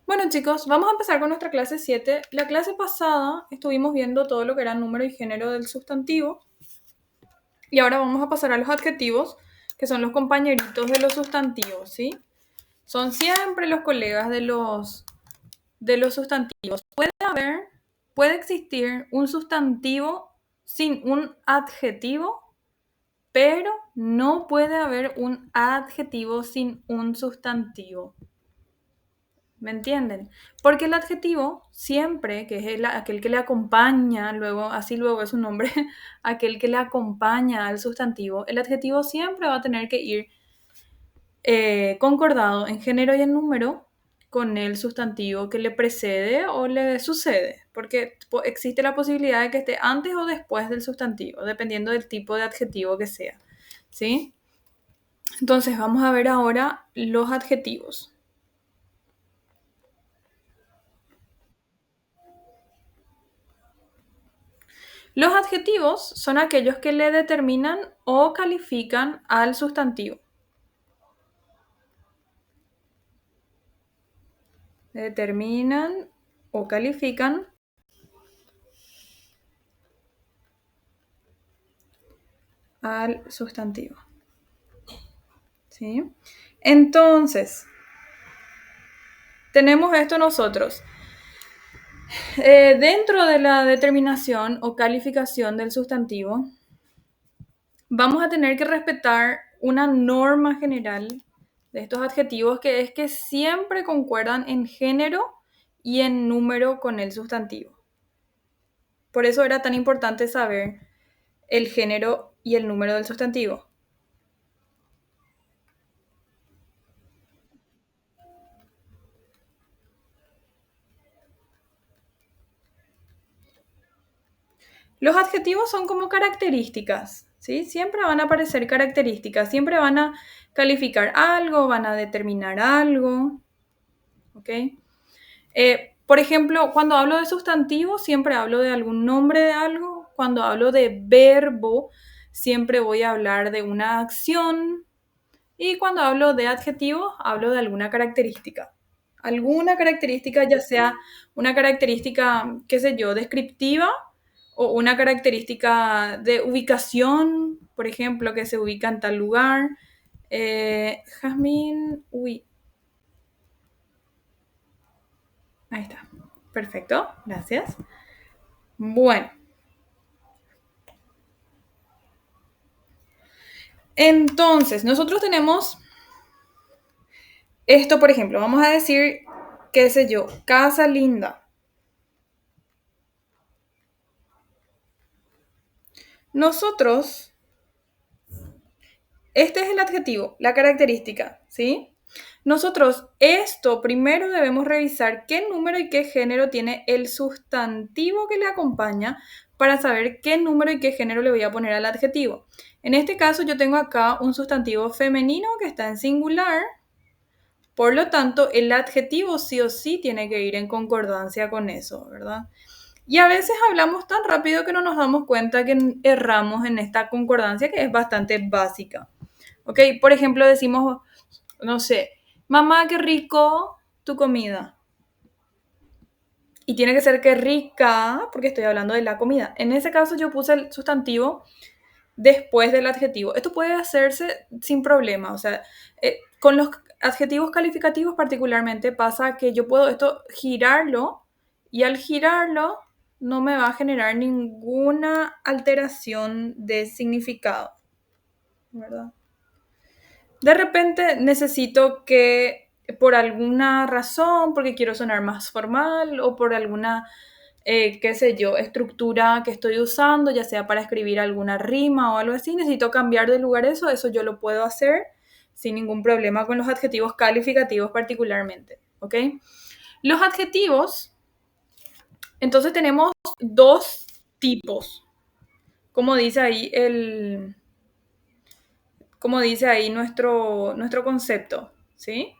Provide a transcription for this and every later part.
Bueno chicos, vamos a empezar con nuestra clase 7. La clase pasada estuvimos viendo todo lo que era número y género del sustantivo y ahora vamos a pasar a los adjetivos, que son los compañeritos de los sustantivos, ¿sí? Son siempre los colegas de los sustantivos. Puede existir un sustantivo sin un adjetivo, pero no puede haber un adjetivo sin un sustantivo. ¿Me entienden? Porque el adjetivo siempre, que es aquel que le acompaña, luego es un nombre, aquel que le acompaña al sustantivo, el adjetivo siempre va a tener que ir concordado en género y en número con el sustantivo que le precede o le sucede, porque existe la posibilidad de que esté antes o después del sustantivo, dependiendo del tipo de adjetivo que sea, ¿sí? Entonces vamos a ver ahora los adjetivos. Los adjetivos son aquellos que le determinan o califican al sustantivo. Determinan o califican al sustantivo. ¿Sí? Entonces, tenemos esto nosotros. Dentro de la determinación o calificación del sustantivo, vamos a tener que respetar una norma general de estos adjetivos, que es que siempre concuerdan en género y en número con el sustantivo. Por eso era tan importante saber el género y el número del sustantivo. Los adjetivos son como características, ¿sí? Siempre van a aparecer características, siempre van a calificar algo, van a determinar algo, ¿ok? Por ejemplo, cuando hablo de sustantivo, siempre hablo de algún nombre de algo. Cuando hablo de verbo, siempre voy a hablar de una acción. Y cuando hablo de adjetivos, hablo de alguna característica. Alguna característica, ya sea una característica, qué sé yo, descriptiva o una característica de ubicación, por ejemplo, que se ubica en tal lugar. Jazmín, ahí está. Perfecto, gracias. Bueno, entonces, nosotros tenemos esto, por ejemplo, vamos a decir, qué sé yo, casa linda. Nosotros, este es el adjetivo, la característica, ¿sí? Nosotros esto primero debemos revisar qué número y qué género tiene el sustantivo que le acompaña para saber qué número y qué género le voy a poner al adjetivo. En este caso yo tengo acá un sustantivo femenino que está en singular, por lo tanto el adjetivo sí o sí tiene que ir en concordancia con eso, ¿verdad? Y a veces hablamos tan rápido que no nos damos cuenta que erramos en esta concordancia, que es bastante básica. ¿Ok? Por ejemplo, decimos, no sé, mamá, qué rico tu comida. Y tiene que ser que rica, porque estoy hablando de la comida. En ese caso yo puse el sustantivo después del adjetivo. Esto puede hacerse sin problema. O sea, con los adjetivos calificativos particularmente pasa que yo puedo esto girarlo, y al girarlo no me va a generar ninguna alteración de significado, ¿verdad? De repente necesito que por alguna razón, porque quiero sonar más formal o por alguna, qué sé yo, estructura que estoy usando, ya sea para escribir alguna rima o algo así, necesito cambiar de lugar eso yo lo puedo hacer sin ningún problema con los adjetivos calificativos particularmente, ¿ok? Los adjetivos, entonces tenemos dos tipos, como dice ahí nuestro concepto, ¿sí?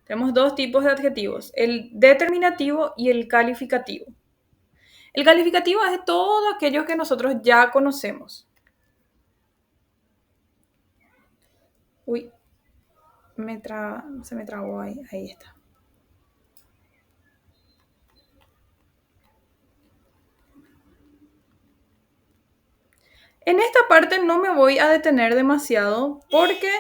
Tenemos dos tipos de adjetivos, el determinativo y el calificativo. El calificativo es de todos aquellos que nosotros ya conocemos. Uy, se me trabó ahí está. En esta parte no me voy a detener demasiado porque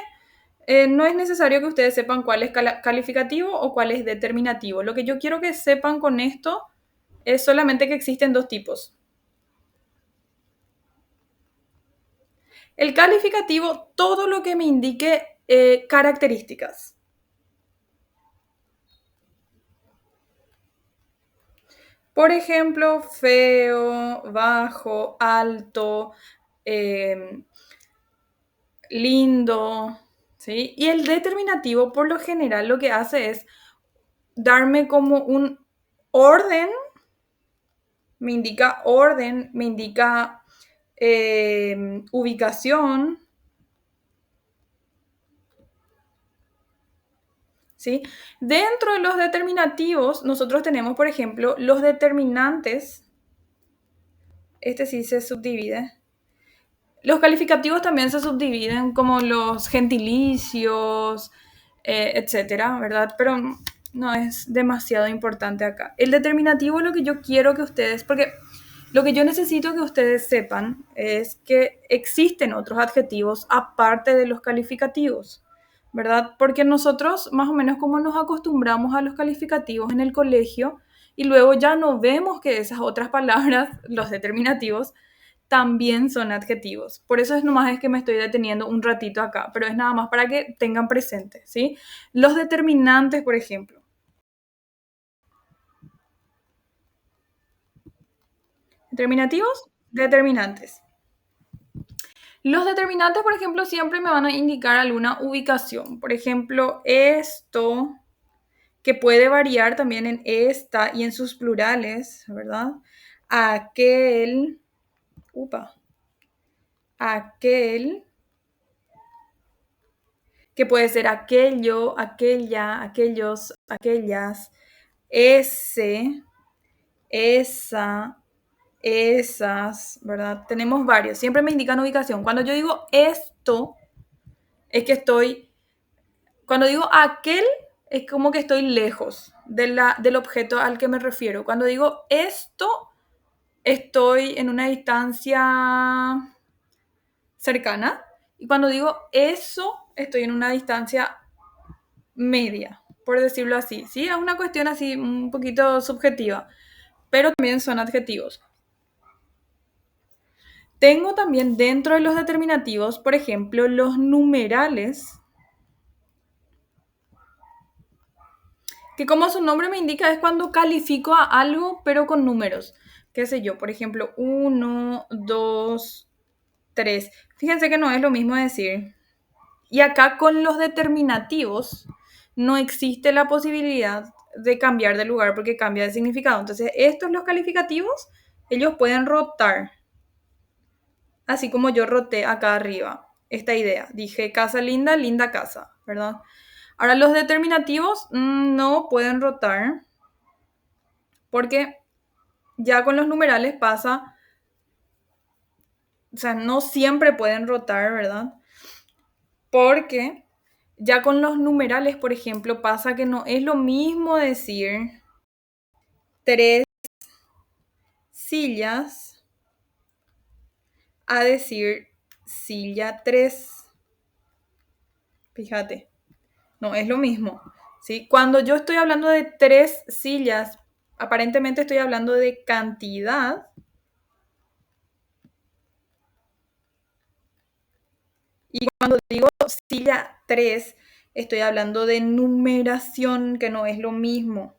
no es necesario que ustedes sepan cuál es calificativo o cuál es determinativo. Lo que yo quiero que sepan con esto es solamente que existen dos tipos. El calificativo, todo lo que me indique características. Por ejemplo, feo, bajo, alto, eh, lindo, ¿sí? Y el determinativo, por lo general, lo que hace es darme como un orden, me indica ubicación, ¿sí? Dentro de los determinativos, nosotros tenemos, por ejemplo, los determinantes. Este sí se subdivide. Los calificativos también se subdividen como los gentilicios, etcétera, ¿verdad? Pero no es demasiado importante acá. El determinativo, lo que yo quiero que ustedes, porque lo que yo necesito que ustedes sepan es que existen otros adjetivos aparte de los calificativos, ¿verdad? Porque nosotros más o menos como nos acostumbramos a los calificativos en el colegio y luego ya no vemos que esas otras palabras, los determinativos, también son adjetivos. Por eso es nomás es que me estoy deteniendo un ratito acá, pero es nada más para que tengan presente, ¿sí? Los determinantes, por ejemplo. Determinativos, determinantes. Los determinantes, por ejemplo, siempre me van a indicar alguna ubicación. Por ejemplo, esto, que puede variar también en esta y en sus plurales, ¿verdad? Aquel, upa, aquel, que puede ser aquello, aquella, aquellos, aquellas, ese, esa, esas, ¿verdad? Tenemos varios, siempre me indican ubicación. Cuando yo digo esto, es que estoy, cuando digo aquel, es como que estoy lejos del objeto al que me refiero. Cuando digo esto, estoy en una distancia cercana. Y cuando digo eso, estoy en una distancia media, por decirlo así. Sí, es una cuestión así un poquito subjetiva, pero también son adjetivos. Tengo también dentro de los determinativos, por ejemplo, los numerales, que como su nombre me indica es cuando califico a algo, pero con números. ¿Qué sé yo? Por ejemplo, uno, 2, 3. Fíjense que no es lo mismo decir. Y acá con los determinativos no existe la posibilidad de cambiar de lugar porque cambia de significado. Entonces, estos los calificativos, ellos pueden rotar, así como yo roté acá arriba esta idea. Dije casa linda, linda casa, ¿verdad? Ahora los determinativos no pueden rotar porque ya con los numerales pasa, o sea, no siempre pueden rotar, ¿verdad? Porque ya con los numerales, por ejemplo, pasa que no es lo mismo decir 3 sillas a decir silla 3. Fíjate, no es lo mismo, ¿sí? Cuando yo estoy hablando de 3 sillas, aparentemente estoy hablando de cantidad. Y cuando digo silla 3, estoy hablando de numeración, que no es lo mismo.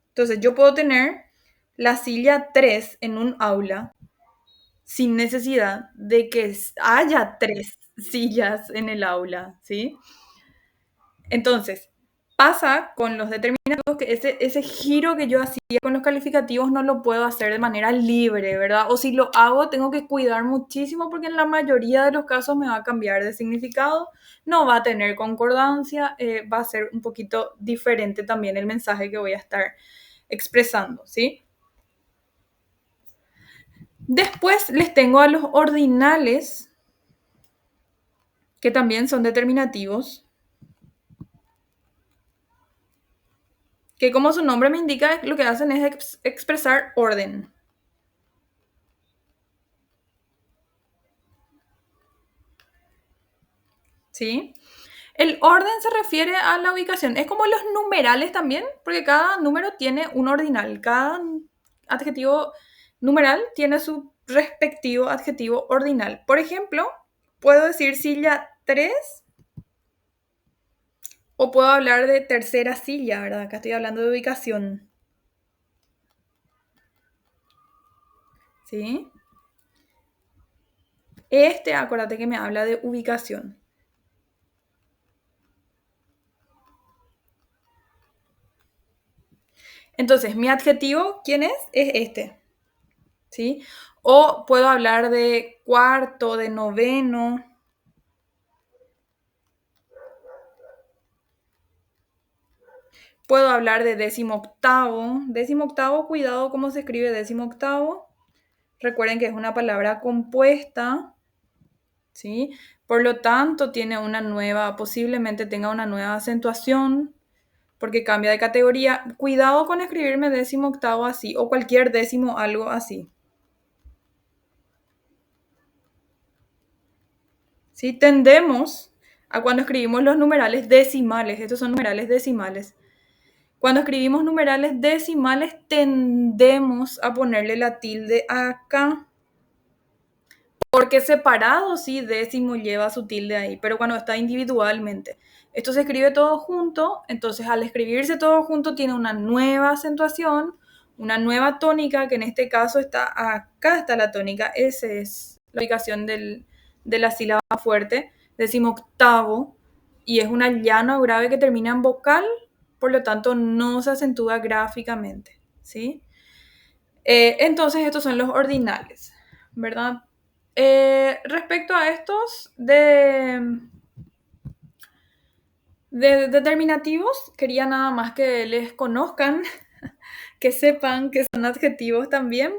Entonces, yo puedo tener la silla 3 en un aula sin necesidad de que haya 3 sillas en el aula, ¿sí? Entonces, pasa con los determinativos que ese giro que yo hacía con los calificativos no lo puedo hacer de manera libre, ¿verdad? O si lo hago, tengo que cuidar muchísimo porque en la mayoría de los casos me va a cambiar de significado, no va a tener concordancia, va a ser un poquito diferente también el mensaje que voy a estar expresando, ¿sí? Después les tengo a los ordinales, que también son determinativos, que como su nombre me indica, lo que hacen es expresar orden. ¿sí? El orden se refiere a la ubicación. Es como los numerales también, porque cada número tiene un ordinal. Cada adjetivo numeral tiene su respectivo adjetivo ordinal. Por ejemplo, puedo decir silla 3 o puedo hablar de tercera silla, ¿verdad? Acá estoy hablando de ubicación, ¿sí? Este, acuérdate que me habla de ubicación. Entonces, mi adjetivo, ¿quién es? Es este, ¿sí? O puedo hablar de cuarto, de noveno. Puedo hablar de décimo octavo. Décimo octavo, cuidado cómo se escribe décimo octavo. Recuerden que es una palabra compuesta, ¿sí? Por lo tanto, tiene una nueva, posiblemente tenga una nueva acentuación, porque cambia de categoría. Cuidado con escribirme décimo octavo así, o cualquier décimo algo así. ¿Sí? Tendemos a cuando escribimos los numerales decimales, estos son numerales decimales. Cuando escribimos numerales decimales tendemos a ponerle la tilde acá, porque separado sí décimo lleva su tilde ahí, pero cuando está individualmente. Esto se escribe todo junto, entonces al escribirse todo junto tiene una nueva acentuación, una nueva tónica, que en este caso está acá, está la tónica, esa es la ubicación de la sílaba fuerte, décimo octavo, y es una llana o grave que termina en vocal, por lo tanto no se acentúa gráficamente, ¿sí? Entonces estos son los ordinales, ¿verdad? Respecto a estos de determinativos, quería nada más que les conozcan, que sepan que son adjetivos también,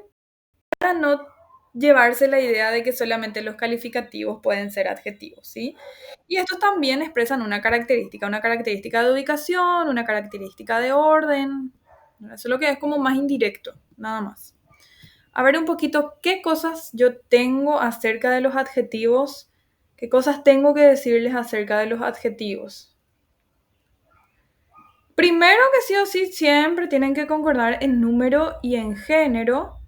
para no llevarse la idea de que solamente los calificativos pueden ser adjetivos, ¿sí? Y estos también expresan una característica de ubicación, una característica de orden, solo que es como más indirecto, nada más. A ver un poquito qué cosas yo tengo acerca de los adjetivos, qué cosas tengo que decirles acerca de los adjetivos. Primero que sí o sí siempre tienen que concordar en número y en género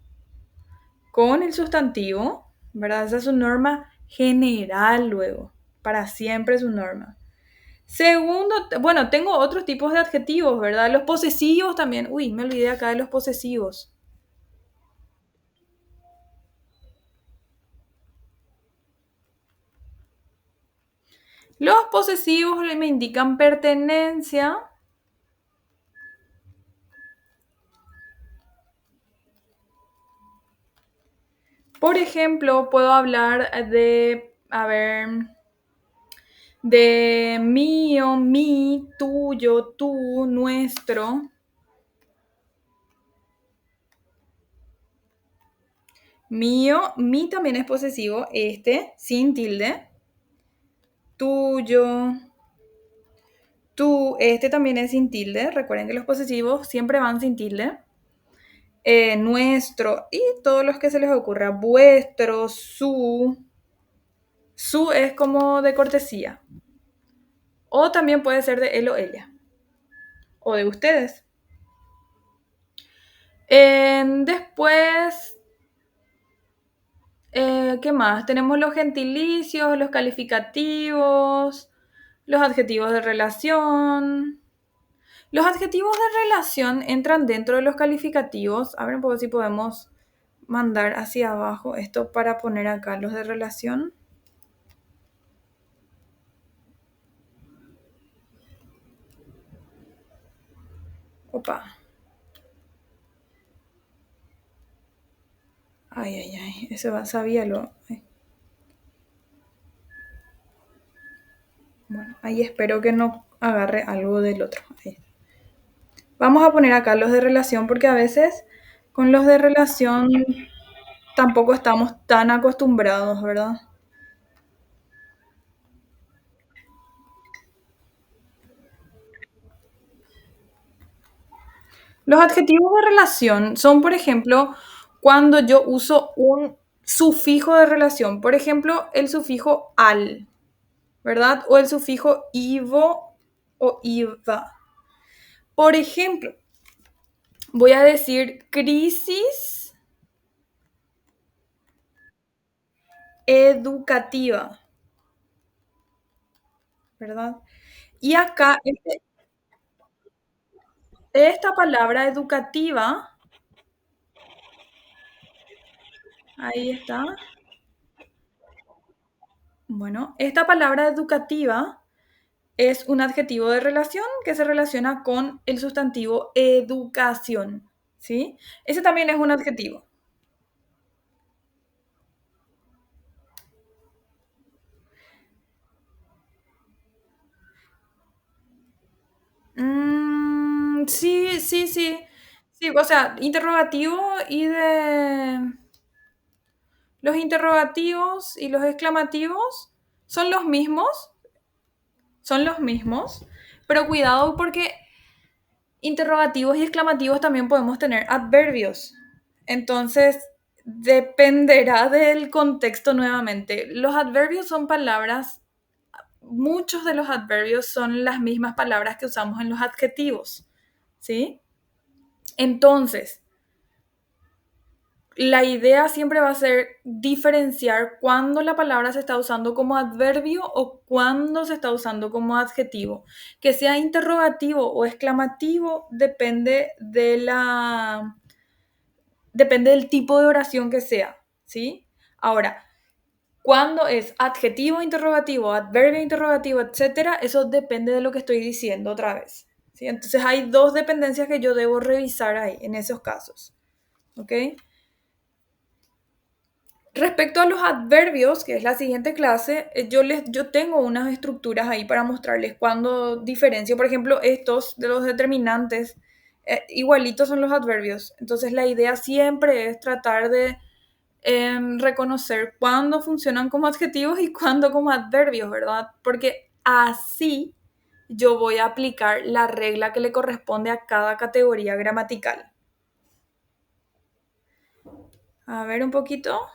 con el sustantivo, ¿verdad? Esa es su norma general luego, para siempre es su norma. Segundo, bueno, tengo otros tipos de adjetivos, ¿verdad? Los posesivos también. Uy, me olvidé acá de los posesivos. Los posesivos me indican pertenencia. Por ejemplo, puedo hablar de, a ver, de mío, mi, tuyo, tú, nuestro. Mío, mi también es posesivo, este, sin tilde. Tuyo, tú, este también es sin tilde. Recuerden que los posesivos siempre van sin tilde. Nuestro y todos los que se les ocurra. Vuestro, su. Su es como de cortesía. O también puede ser de él o ella. O de ustedes. Después, ¿qué más? Tenemos los gentilicios, los calificativos, los adjetivos de relación. Los adjetivos de relación entran dentro de los calificativos. A ver un poco si podemos mandar hacia abajo esto para poner acá los de relación. Opa. Ay, ay, ay. Eso va, sabía lo. Ay. Bueno, ahí espero que no agarre algo del otro. Ahí. Vamos a poner acá los de relación porque a veces con los de relación tampoco estamos tan acostumbrados, ¿verdad? Los adjetivos de relación son, por ejemplo, cuando yo uso un sufijo de relación. Por ejemplo, el sufijo al. ¿verdad? O el sufijo ivo o iva. Por ejemplo, voy a decir crisis educativa, ¿verdad? Y acá, esta palabra educativa, ahí está. Bueno, esta palabra educativa es un adjetivo de relación que se relaciona con el sustantivo educación, ¿sí? Ese también es un adjetivo. Sí, sí, sí. Sí, o sea, interrogativo y de... Los interrogativos y los exclamativos son los mismos, pero cuidado porque interrogativos y exclamativos también podemos tener adverbios. Entonces, dependerá del contexto nuevamente. Los adverbios son palabras, muchos de los adverbios son las mismas palabras que usamos en los adjetivos, ¿sí? Entonces, la idea siempre va a ser diferenciar cuándo la palabra se está usando como adverbio o cuándo se está usando como adjetivo. Que sea interrogativo o exclamativo depende del tipo de oración que sea, ¿sí? Ahora, cuando es adjetivo interrogativo, adverbio interrogativo, etcétera, eso depende de lo que estoy diciendo otra vez, ¿sí? Entonces hay dos dependencias que yo debo revisar ahí en esos casos, ¿ok? Respecto a los adverbios, que es la siguiente clase, yo tengo unas estructuras ahí para mostrarles cuando diferencio, por ejemplo, estos de los determinantes, igualitos son los adverbios. Entonces la idea siempre es tratar de reconocer cuándo funcionan como adjetivos y cuándo como adverbios, ¿verdad? Porque así yo voy a aplicar la regla que le corresponde a cada categoría gramatical. A ver un poquito.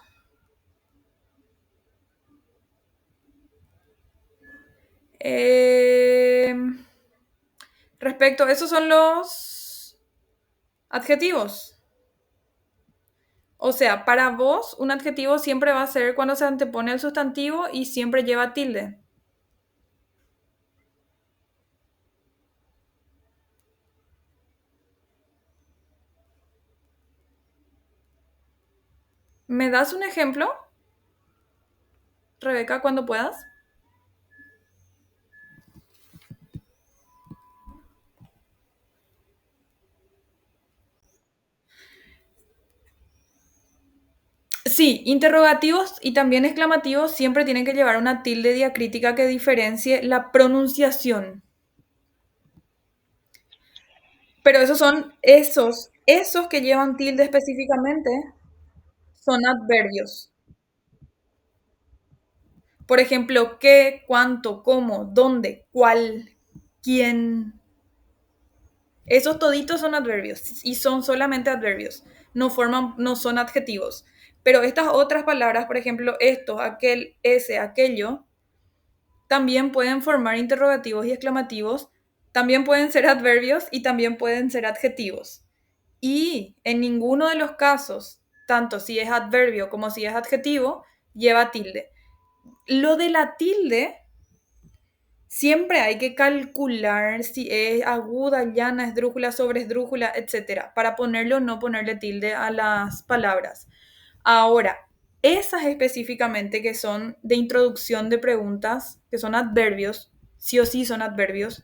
Eh, Respecto, esos son los adjetivos. O sea, para vos, un adjetivo siempre va a ser cuando se antepone al sustantivo y siempre lleva tilde. ¿Me das un ejemplo, Rebeca, cuando puedas? Sí, interrogativos y también exclamativos siempre tienen que llevar una tilde diacrítica que diferencie la pronunciación. Pero esos que llevan tilde específicamente son adverbios. Por ejemplo, qué, cuánto, cómo, dónde, cuál, quién. Esos toditos son adverbios y son solamente adverbios, no son adjetivos. Pero estas otras palabras, por ejemplo, esto, aquel, ese, aquello, también pueden formar interrogativos y exclamativos, también pueden ser adverbios y también pueden ser adjetivos. Y en ninguno de los casos, tanto si es adverbio como si es adjetivo, lleva tilde. Lo de la tilde siempre hay que calcular si es aguda, llana, esdrújula, sobresdrújula, etcétera, para ponerle o no ponerle tilde a las palabras. Ahora, esas específicamente que son de introducción de preguntas, que son adverbios, sí o sí son adverbios,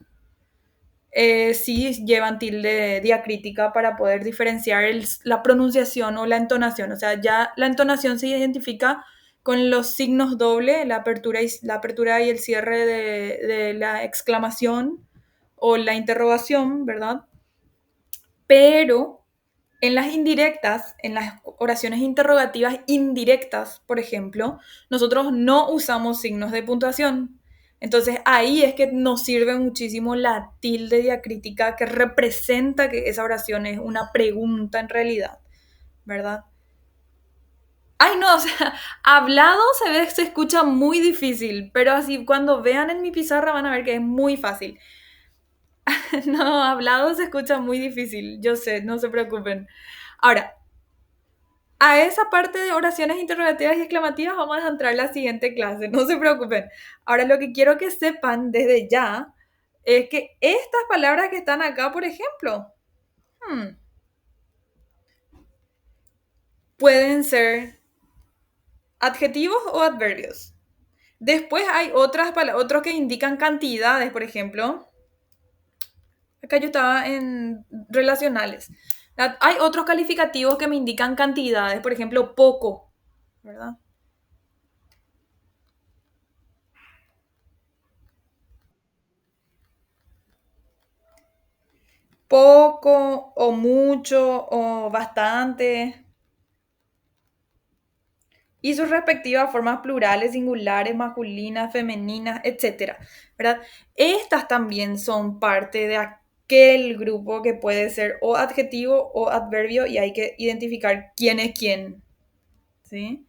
sí llevan tilde diacrítica para poder diferenciar la pronunciación o la entonación. O sea, ya la entonación se identifica con los signos doble, la apertura y el cierre de la exclamación o la interrogación, ¿verdad? Pero en las indirectas, en las oraciones interrogativas indirectas, por ejemplo, nosotros no usamos signos de puntuación. Entonces ahí es que nos sirve muchísimo la tilde diacrítica que representa que esa oración es una pregunta en realidad, ¿verdad? Ay, no, o sea, hablado se escucha muy difícil, pero así cuando vean en mi pizarra van a ver que es muy fácil. No, hablado se escucha muy difícil, yo sé, no se preocupen. Ahora, a esa parte de oraciones interrogativas y exclamativas vamos a entrar en la siguiente clase, no se preocupen. Ahora, lo que quiero que sepan desde ya es que estas palabras que están acá, por ejemplo, hmm, pueden ser adjetivos o adverbios. Después hay otros que indican cantidades, por ejemplo. Acá yo estaba en relacionales. Hay otros calificativos que me indican cantidades, por ejemplo, poco, ¿verdad? Poco o mucho o bastante. Y sus respectivas formas plurales, singulares, masculinas, femeninas, etcétera, ¿verdad? Estas también son parte de aquel grupo que puede ser o adjetivo o adverbio y hay que identificar quién es quién, ¿sí?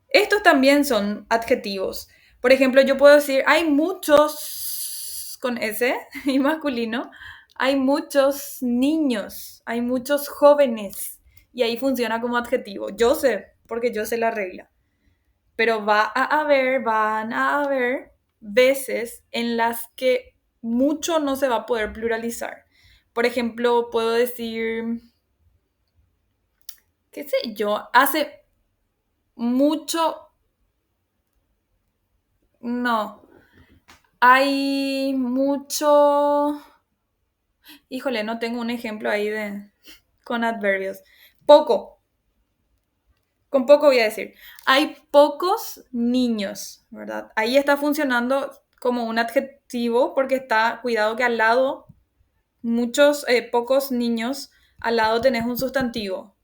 Estos también son adjetivos. Por ejemplo, yo puedo decir, hay muchos, con S y masculino, hay muchos niños, hay muchos jóvenes, y ahí funciona como adjetivo. Yo sé, porque yo sé la regla. Pero van a haber veces en las que mucho no se va a poder pluralizar. Por ejemplo, puedo decir, qué sé yo, hace mucho, no, hay mucho, híjole, no tengo un ejemplo ahí de con adverbios. Poco, con poco voy a decir. Hay pocos niños, ¿verdad? Ahí está funcionando como un adjetivo porque está, cuidado que al lado, pocos niños, al lado tenés un sustantivo.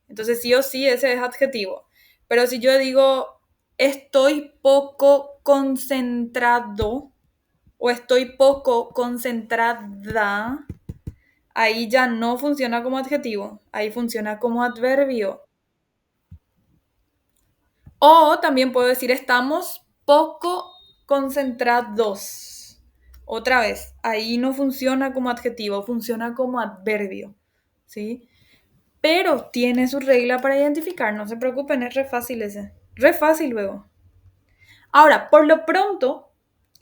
Entonces sí o sí ese es adjetivo. Pero si yo digo estoy poco concentrado o estoy poco concentrada, ahí ya no funciona como adjetivo, ahí funciona como adverbio. O también puedo decir estamos poco concentrados. Otra vez, ahí no funciona como adjetivo, funciona como adverbio, ¿sí? Pero tiene su regla para identificar, no se preocupen, es re fácil ese. Re fácil luego. Ahora, por lo pronto,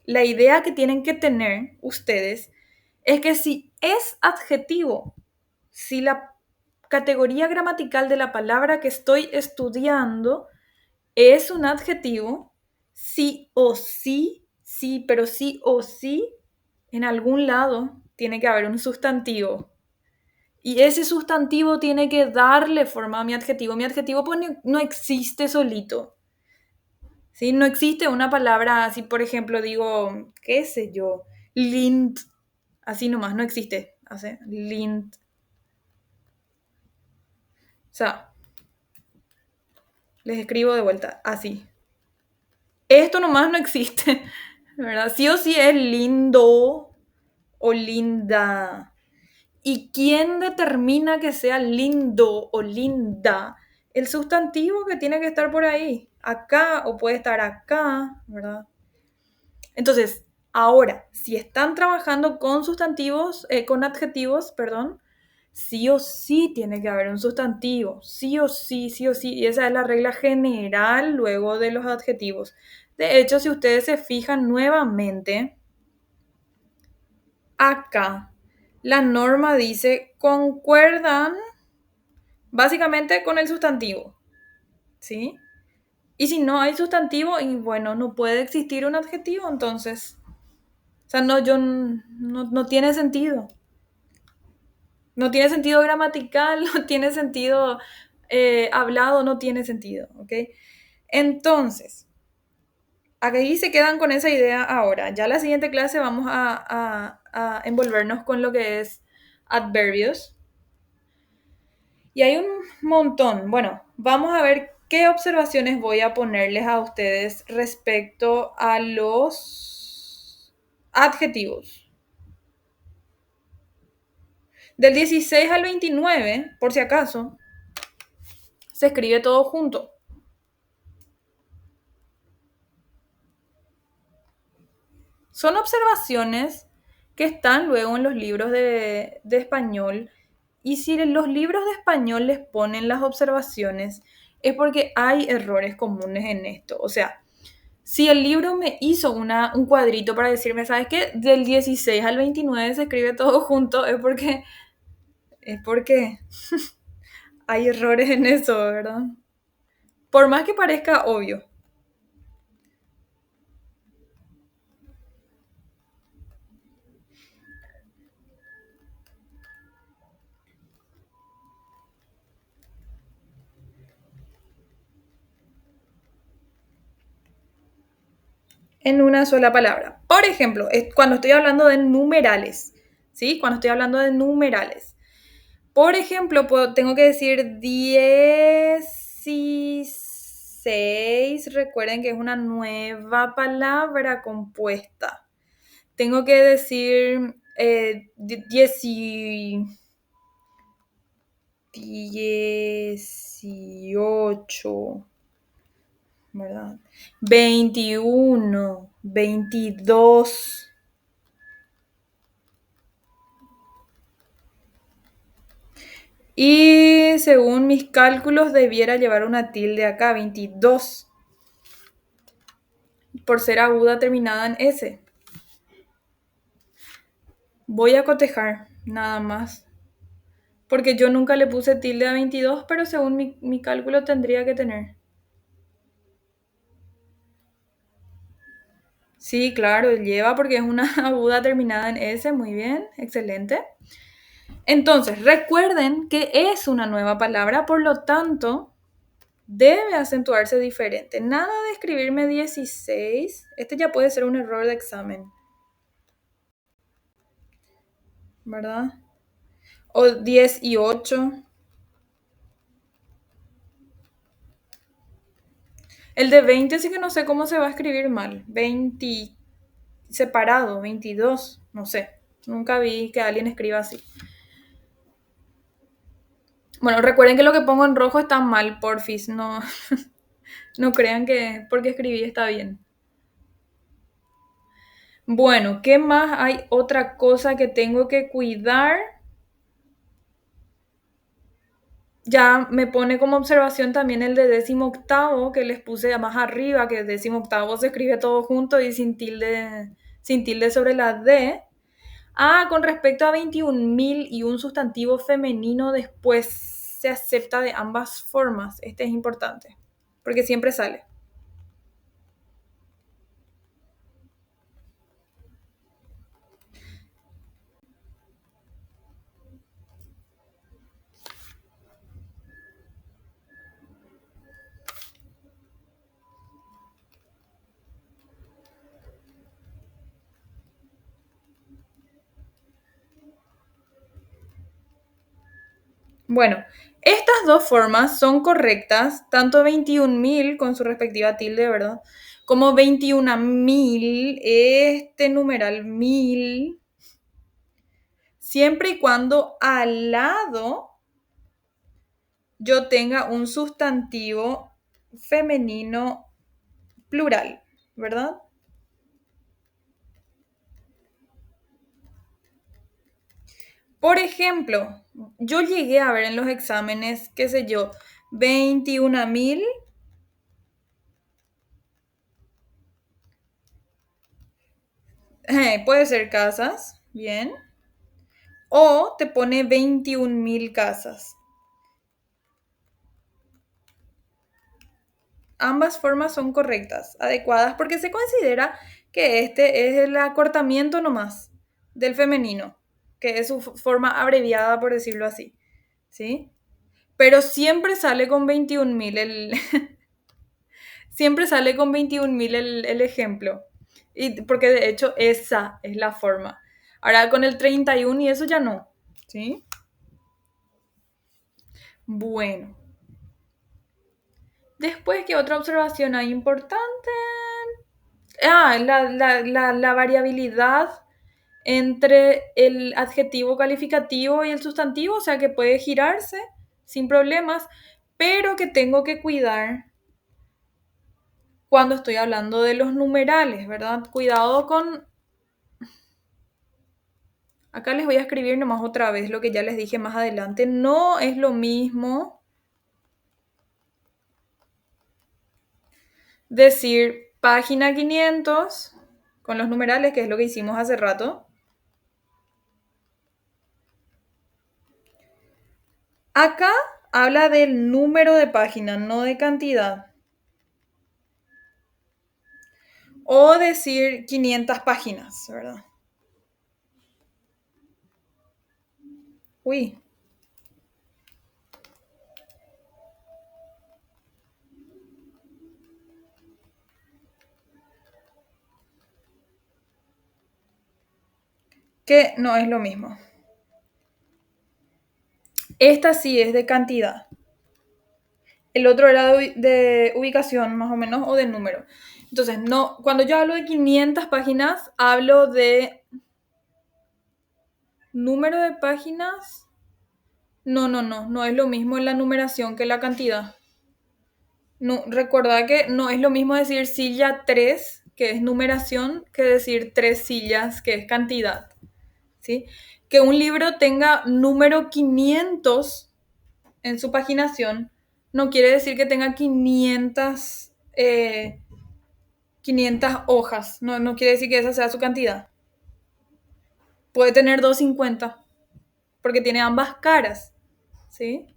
la idea que tienen que tener ustedes es que si es adjetivo, si la categoría gramatical de la palabra que estoy estudiando es un adjetivo, sí o sí, sí, pero sí o sí, en algún lado tiene que haber un sustantivo. Y ese sustantivo tiene que darle forma a mi adjetivo. Mi adjetivo pues no existe solito. ¿Sí? No existe una palabra así, por ejemplo, digo, qué sé yo, lint, así nomás, no existe. Hace lint. O sea, les escribo de vuelta, así. Esto nomás no existe, ¿verdad? Sí o sí es lindo o linda. ¿Y quién determina que sea lindo o linda? El sustantivo que tiene que estar por ahí, acá o puede estar acá, ¿verdad? Entonces, ahora, si están trabajando con sustantivos, con adjetivos, perdón, sí o sí tiene que haber un sustantivo, sí o sí, sí o sí, y esa es la regla general luego de los adjetivos. De hecho, si ustedes se fijan nuevamente, acá la norma dice concuerdan básicamente con el sustantivo, ¿sí? Y si no hay sustantivo, y bueno, no puede existir un adjetivo, entonces, o sea, no tiene sentido. No tiene sentido gramatical, no tiene sentido hablado, no tiene sentido, ¿ok? Entonces, aquí se quedan con esa idea ahora. Ya la siguiente clase vamos a envolvernos con lo que es adverbios. Y hay un montón. Bueno, vamos a ver qué observaciones voy a ponerles a ustedes respecto a los adjetivos. Del 16 al 29, por si acaso, se escribe todo junto. Son observaciones que están luego en los libros de español. Y si en los libros de español les ponen las observaciones, es porque hay errores comunes en esto. O sea, si el libro me hizo un cuadrito para decirme, ¿sabes qué? Del 16 al 29 se escribe todo junto, es porque hay errores en eso, ¿verdad? Por más que parezca obvio. En una sola palabra. Por ejemplo, cuando estoy hablando de numerales, ¿sí? Cuando estoy hablando de numerales. Por ejemplo, tengo que decir 16. Recuerden que es una nueva palabra compuesta. Tengo que decir 18, ¿verdad? 21, 22. Y según mis cálculos debiera llevar una tilde acá, 22, por ser aguda terminada en S. Voy a cotejar, nada más. Porque yo nunca le puse tilde a 22, pero según mi cálculo tendría que tener. Sí, claro, lleva porque es una aguda terminada en S. Muy bien, excelente. Entonces, recuerden que es una nueva palabra, por lo tanto, debe acentuarse diferente. Nada de escribirme 16. Este ya puede ser un error de examen, ¿verdad? O 18. El de 20 sí que no sé cómo se va a escribir mal. 20 separado, 22, no sé. Nunca vi que alguien escriba así. Bueno, recuerden que lo que pongo en rojo está mal, porfis. No, no crean que porque escribí está bien. Bueno, ¿qué más? Hay otra cosa que tengo que cuidar. Ya me pone como observación también el de 18º, que les puse más arriba, que 18º se escribe todo junto y sin tilde sobre la D. Ah, con respecto a 21.000 y un sustantivo femenino después se acepta de ambas formas. Este es importante, porque siempre sale. Bueno, estas dos formas son correctas, tanto 21.000 con su respectiva tilde, ¿verdad? Como 21.000, este numeral 1000, siempre y cuando al lado yo tenga un sustantivo femenino plural, ¿verdad? Por ejemplo, yo llegué a ver en los exámenes, qué sé yo, 21.000, puede ser casas, bien, o te pone 21.000 casas. Ambas formas son correctas, adecuadas, porque se considera que este es el acortamiento nomás del femenino, que es su forma abreviada, por decirlo así, ¿sí? Pero siempre sale con 21.000 siempre sale con 21.000 el ejemplo. Y porque de hecho esa es la forma. Ahora con el 31 y eso ya no. ¿Sí? Bueno. Después, ¿qué otra observación hay importante? Ah, la variabilidad entre el adjetivo calificativo y el sustantivo, o sea que puede girarse sin problemas, pero que tengo que cuidar cuando estoy hablando de los numerales, ¿verdad? Cuidado con Acá les voy a escribir nomás otra vez lo que ya les dije más adelante. No es lo mismo decir página 500 con los numerales, que es lo que hicimos hace rato. Acá habla del número de página, no de cantidad. O decir 500 páginas, ¿verdad? Uy, que no es lo mismo. Esta sí es de cantidad. El otro era de ubicación, más o menos, o de número. Entonces, no, cuando yo hablo de 500 páginas, hablo de número de páginas. No, no, no, no es lo mismo la numeración que la cantidad. No, recuerda que no es lo mismo decir silla 3 que es numeración, que decir 3 sillas, que es cantidad. ¿Sí? Que un libro tenga número 500 en su paginación no quiere decir que tenga 500 hojas. No, no quiere decir que esa sea su cantidad. Puede tener 250 porque tiene ambas caras. ¿Sí?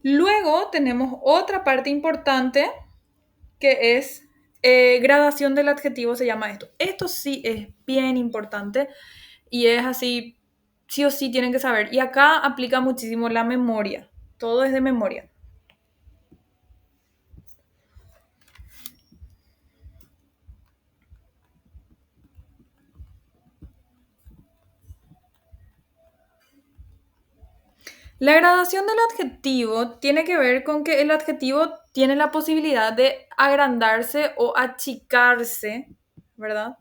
Luego tenemos otra parte importante que es gradación del adjetivo, se llama esto. Esto sí es bien importante y es así, sí o sí tienen que saber. Y acá aplica muchísimo la memoria. Todo es de memoria. La gradación del adjetivo tiene que ver con que el adjetivo tiene la posibilidad de agrandarse o achicarse, ¿verdad?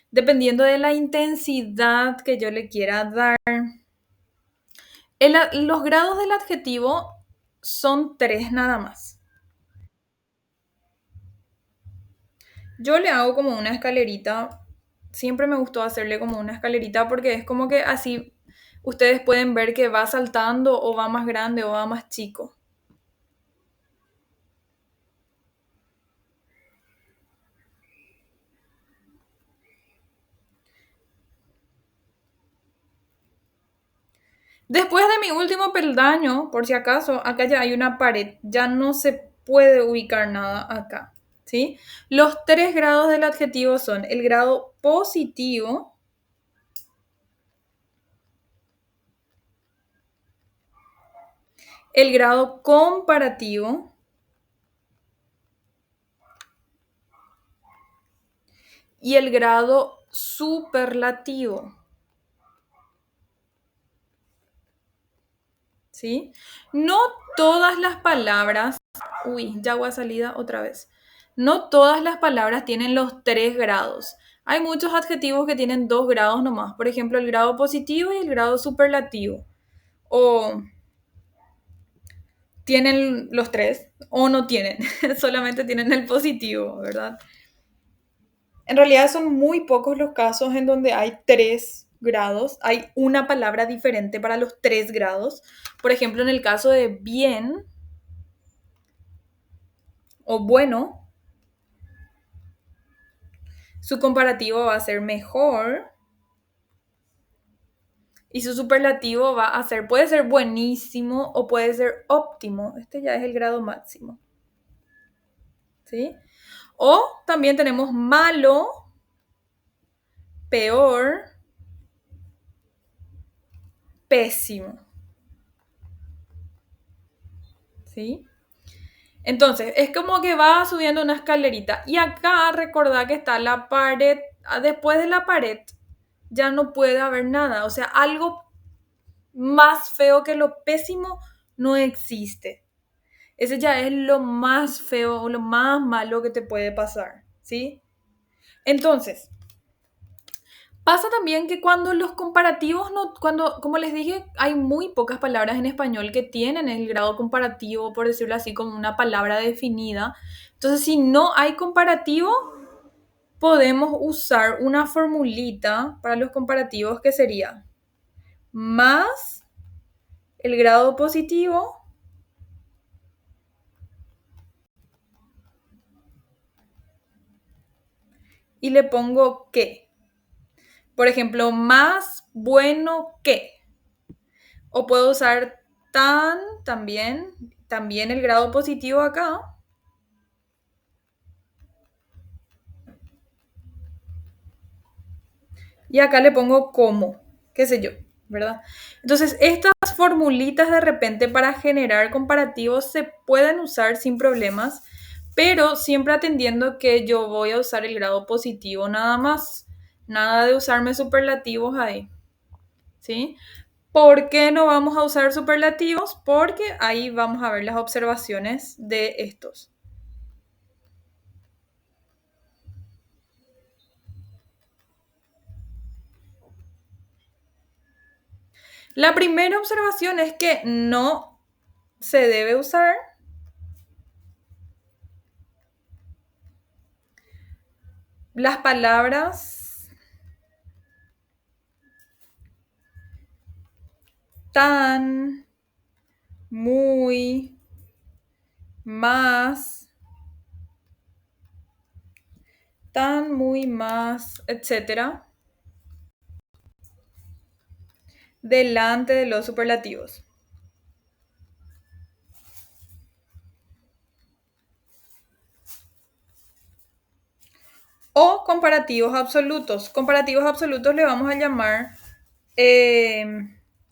Dependiendo de la intensidad que yo le quiera dar. Los grados del adjetivo son tres nada más. Yo le hago como una escalerita. Siempre me gustó hacerle como una escalerita porque es como que así ustedes pueden ver que va saltando o va más grande o va más chico. Después de mi último peldaño, por si acaso, acá ya hay una pared, ya no se puede ubicar nada acá, ¿sí? Los tres grados del adjetivo son el grado positivo, el grado comparativo y el grado superlativo, ¿sí? No todas las palabras, uy, ya voy a salida otra vez. No todas las palabras tienen los tres grados. Hay muchos adjetivos que tienen dos grados nomás. Por ejemplo, el grado positivo y el grado superlativo. O tienen los tres o no tienen. Solamente tienen el positivo, ¿verdad? En realidad son muy pocos los casos en donde hay tres grados. Hay una palabra diferente para los tres grados. Por ejemplo, en el caso de bien o bueno, su comparativo va a ser mejor y su superlativo va a ser, puede ser buenísimo o puede ser óptimo. Este ya es el grado máximo. ¿Sí? O también tenemos malo, peor, pésimo. ¿Sí? Entonces, es como que va subiendo una escalerita. Y acá recordad que está la pared. Después de la pared ya no puede haber nada. O sea, algo más feo que lo pésimo no existe. Ese ya es lo más feo o lo más malo que te puede pasar, ¿sí? Entonces, pasa también que cuando los comparativos no, cuando, como les dije, hay muy pocas palabras en español que tienen el grado comparativo, por decirlo así, como una palabra definida. Entonces, si no hay comparativo, podemos usar una formulita para los comparativos que sería más el grado positivo y le pongo que. Por ejemplo, más bueno que. O puedo usar tan también el grado positivo acá. Y acá le pongo como, qué sé yo, ¿verdad? Entonces, estas formulitas de repente para generar comparativos se pueden usar sin problemas, pero siempre atendiendo que yo voy a usar el grado positivo nada más. Nada de usarme superlativos ahí, ¿sí? ¿Por qué no vamos a usar superlativos? Porque ahí vamos a ver las observaciones de estos. La primera observación es que no se debe usar las palabras tan, muy, más, tan, muy, más, etcétera, delante de los superlativos. O comparativos absolutos. Comparativos absolutos le vamos a llamar eh,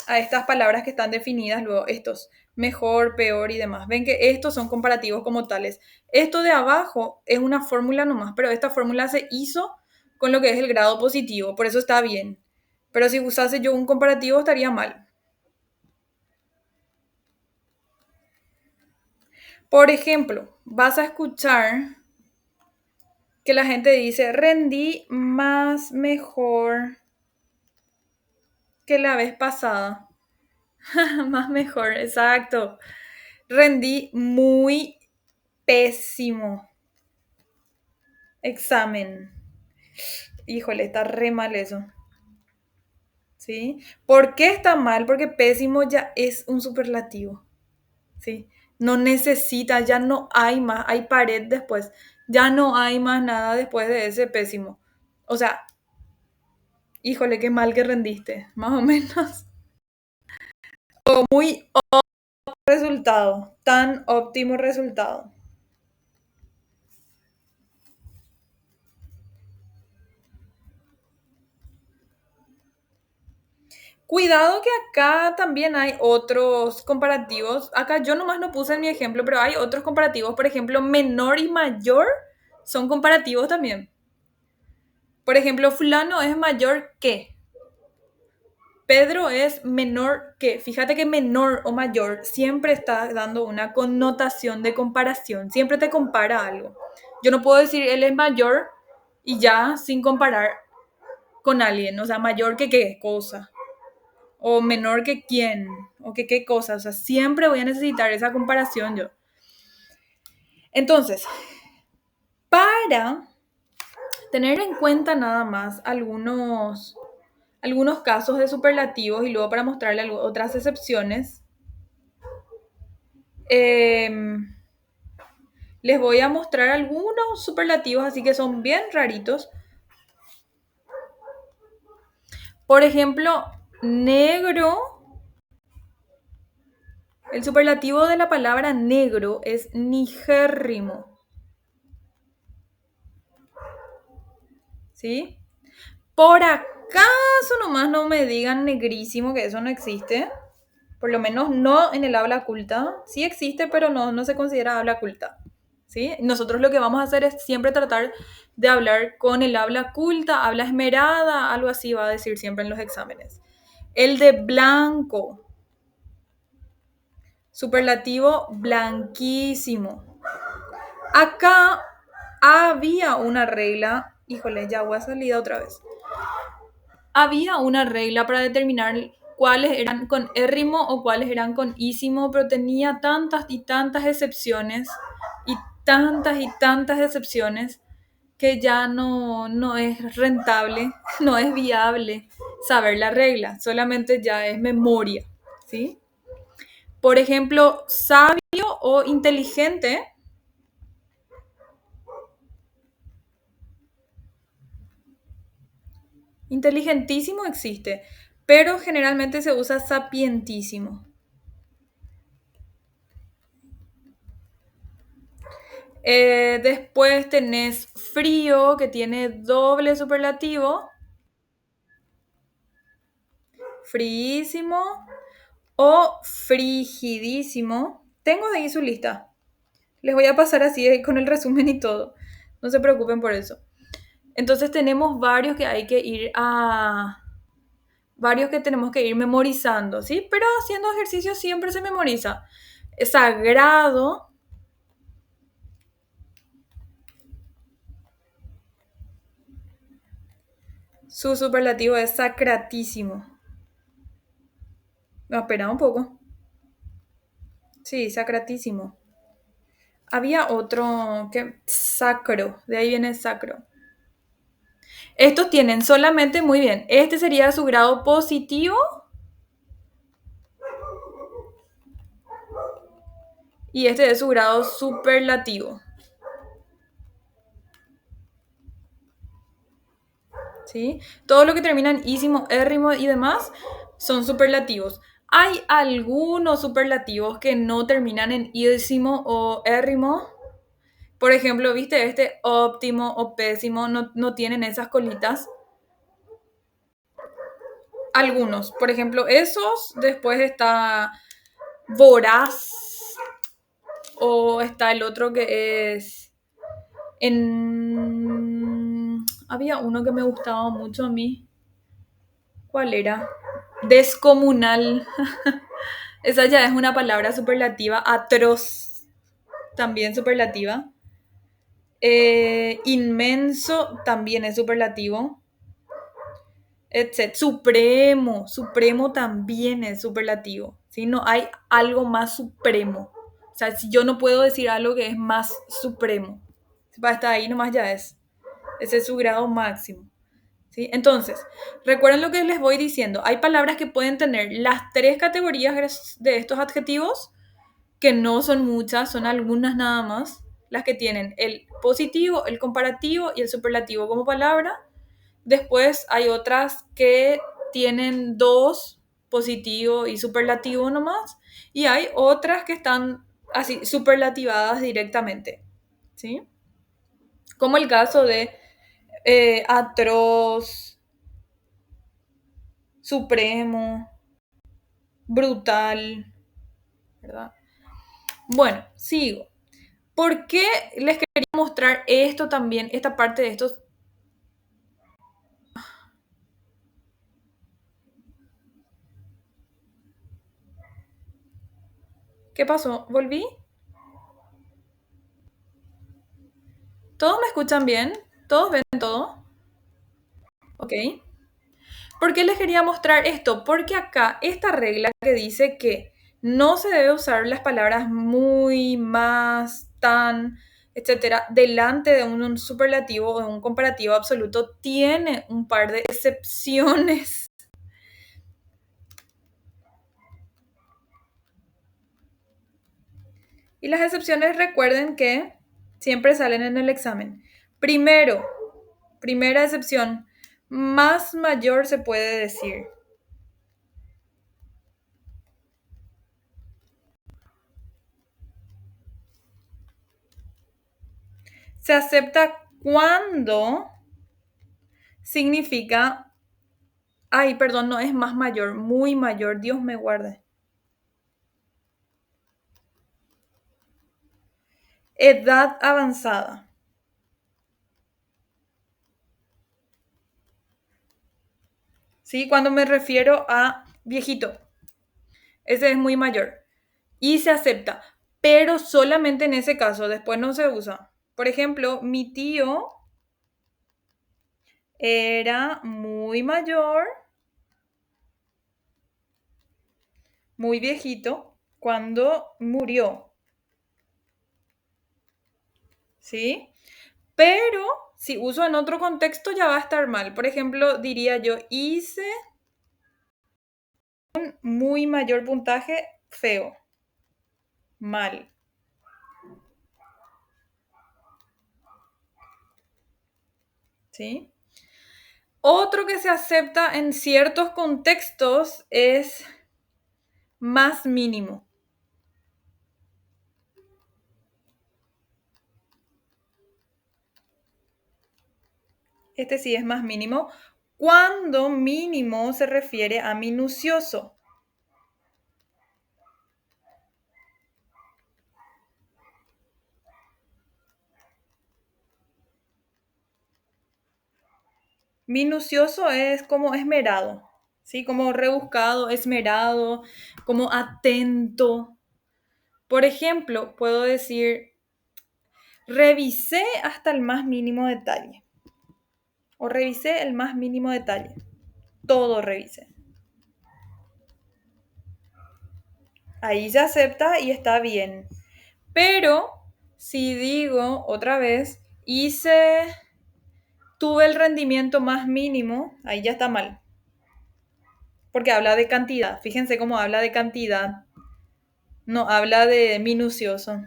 a estas palabras que están definidas, luego estos, mejor, peor y demás. Ven que estos son comparativos como tales. Esto de abajo es una fórmula nomás, pero esta fórmula se hizo con lo que es el grado positivo, por eso está bien. Pero si usase yo un comparativo estaría mal. Por ejemplo, vas a escuchar que la gente dice, rendí más mejor que la vez pasada. Más mejor, exacto. Rendí muy pésimo examen. Híjole, está re mal eso. ¿Sí? ¿Por qué está mal? Porque pésimo ya es un superlativo. ¿Sí? No necesita, ya no hay más, hay pared después. Ya no hay más nada después de ese pésimo. O sea, híjole, qué mal que rendiste, más o menos. O muy resultado, tan óptimo resultado. Cuidado que acá también hay otros comparativos. Acá yo nomás no puse en mi ejemplo, pero hay otros comparativos. Por ejemplo, menor y mayor son comparativos también. Por ejemplo, fulano es mayor que. Pedro es menor que. Fíjate que menor o mayor siempre está dando una connotación de comparación. Siempre te compara algo. Yo no puedo decir él es mayor y ya sin comparar con alguien. O sea, mayor que qué cosa. O menor que quién, o que qué cosa. O sea, siempre voy a necesitar esa comparación yo. Entonces, para tener en cuenta nada más algunos casos de superlativos y luego para mostrarle otras excepciones, eh, les voy a mostrar algunos superlativos, así que son bien raritos. Por ejemplo, negro. El superlativo de la palabra negro es nigérrimo. ¿Sí? Por acaso nomás no me digan negrísimo, que eso no existe. Por lo menos no en el habla culta. Sí existe, pero no se considera habla culta. ¿Sí? Nosotros lo que vamos a hacer es siempre tratar de hablar con el habla culta, habla esmerada, algo así va a decir siempre en los exámenes. El de blanco. Superlativo blanquísimo. Acá había una regla. Híjole, ya voy a salir otra vez. Había una regla para determinar cuáles eran con érrimo o cuáles eran con ísimo, pero tenía tantas y tantas excepciones y tantas excepciones que ya no es rentable, no es viable saber la regla, solamente ya es memoria, ¿sí? Por ejemplo, sabio o inteligente, inteligentísimo existe, pero generalmente se usa sapientísimo. Después tenés frío, que tiene doble superlativo, fríísimo o frigidísimo. Tengo de ahí su lista. Les voy a pasar así con el resumen y todo. No se preocupen por eso. Entonces tenemos varios que hay que ir a... Varios que tenemos que ir memorizando, ¿sí? Pero haciendo ejercicio siempre se memoriza. Es sagrado, su superlativo es sacratísimo. No, espera un poco. Sí, sacratísimo. Había otro que sacro, de ahí viene sacro. Estos tienen solamente, muy bien, este sería su grado positivo y este es su grado superlativo. ¿Sí? Todo lo que termina en ísimo, érrimo y demás son superlativos. Hay algunos superlativos que no terminan en ísimo o érrimo. Por ejemplo, viste, este óptimo o pésimo no tienen esas colitas. Algunos, por ejemplo, esos. Después está voraz o está el otro que es en... Había uno que me gustaba mucho a mí. ¿Cuál era? Descomunal. Esa ya es una palabra superlativa. Atroz, también superlativa. Inmenso, también es superlativo. Supremo, supremo también es superlativo. ¿Sí? No hay algo más supremo. O sea, si yo no puedo decir algo que es más supremo. Hasta ahí nomás ya es. Ese es su grado máximo. ¿Sí? Entonces, recuerden lo que les voy diciendo. Hay palabras que pueden tener las tres categorías de estos adjetivos, que no son muchas, son algunas nada más, las que tienen el positivo, el comparativo y el superlativo como palabra. Después hay otras que tienen dos, positivo y superlativo nomás. Y hay otras que están así, superlativadas directamente. ¿Sí? Como el caso de atroz, supremo, brutal, ¿verdad? Bueno, sigo. ¿Por qué les quería mostrar esto también, esta parte de estos? ¿Qué pasó? ¿Volví? ¿Todos me escuchan bien? ¿Todos ven todo? Ok. ¿Por qué les quería mostrar esto? Porque acá esta regla que dice que no se debe usar las palabras muy, más, tan, etcétera, delante de un superlativo o de un comparativo absoluto, tiene un par de excepciones. Y las excepciones recuerden que siempre salen en el examen. Primero, primera excepción, más mayor se puede decir. Se acepta cuando significa, ay, perdón, no es más mayor, muy mayor, Dios me guarde. Edad avanzada. ¿Sí? Cuando me refiero a viejito, ese es muy mayor. Y se acepta, pero solamente en ese caso, después no se usa. Por ejemplo, mi tío era muy mayor, muy viejito, cuando murió. ¿Sí? Pero Si uso en otro contexto ya va a estar mal. Por ejemplo, diría yo, hice un muy mayor puntaje, feo, mal. ¿Sí? Otro que se acepta en ciertos contextos es más mínimo. Este sí es más mínimo. Cuando mínimo se refiere a minucioso. Minucioso es como esmerado, ¿sí? Como rebuscado, esmerado, como atento. Por ejemplo, puedo decir, revisé hasta el más mínimo detalle. O revisé el más mínimo detalle. Todo revisé. Ahí se acepta y está bien. Pero si digo otra vez, tuve el rendimiento más mínimo, ahí ya está mal. Porque habla de cantidad. Fíjense cómo habla de cantidad. No habla de minucioso.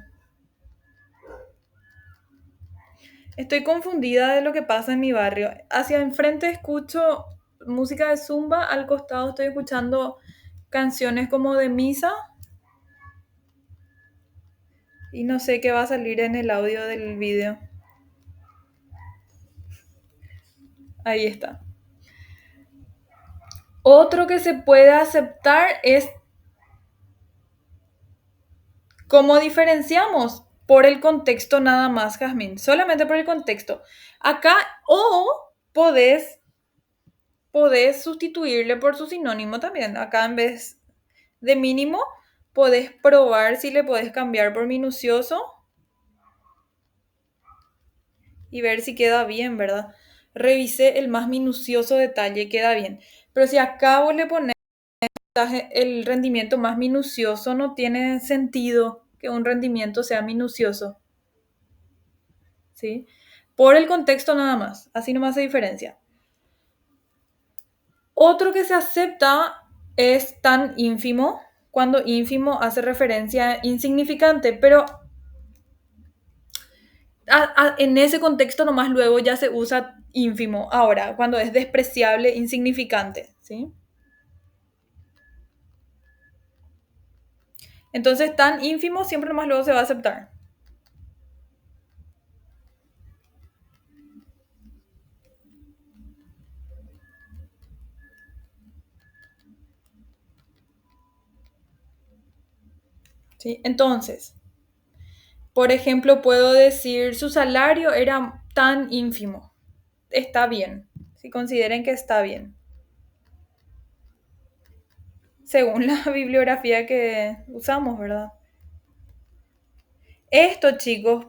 Estoy confundida de lo que pasa en mi barrio. Hacia enfrente escucho música de zumba, al costado estoy escuchando canciones como de misa y no sé qué va a salir en el audio del video. Ahí está. Otro que se puede aceptar es cómo diferenciamos por el contexto nada más, Jazmín, solamente por el contexto. Acá o podés sustituirle por su sinónimo también. Acá en vez de mínimo, podés probar si le podés cambiar por minucioso y ver si queda bien, ¿verdad? Revisé el más minucioso detalle, queda bien. Pero si acá vos le pones el rendimiento más minucioso, no tiene sentido que un rendimiento sea minucioso, ¿sí? Por el contexto nada más, así nomás se diferencia. Otro que se acepta es tan ínfimo, cuando ínfimo hace referencia a insignificante, pero en ese contexto nomás luego ya se usa ínfimo. Ahora, cuando es despreciable, insignificante, ¿sí? Entonces, tan ínfimo siempre nomás luego se va a aceptar. ¿Sí? Entonces, por ejemplo, puedo decir su salario era tan ínfimo. Está bien. Si consideren que está bien. Según la bibliografía que usamos, ¿verdad? Esto, chicos,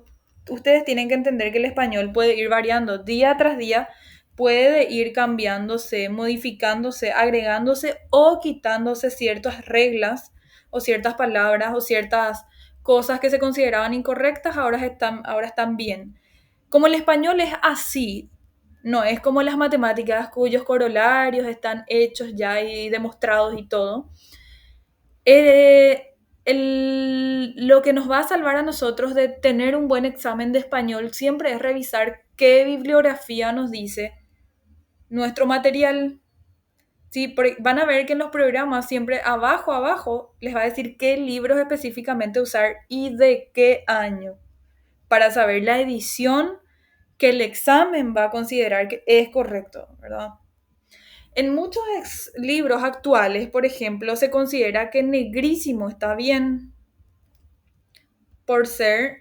ustedes tienen que entender que el español puede ir variando día tras día, puede ir cambiándose, modificándose, agregándose o quitándose ciertas reglas o ciertas palabras o ciertas cosas que se consideraban incorrectas, ahora están bien. Como el español es así, no es como las matemáticas cuyos corolarios están hechos ya y demostrados y todo. Lo que nos va a salvar a nosotros de tener un buen examen de español siempre es revisar qué bibliografía nos dice nuestro material. Sí, van a ver que en los programas siempre abajo les va a decir qué libros específicamente usar y de qué año, para saber la edición que el examen va a considerar que es correcto, ¿verdad? En muchos libros actuales, por ejemplo, se considera que negrísimo está bien por ser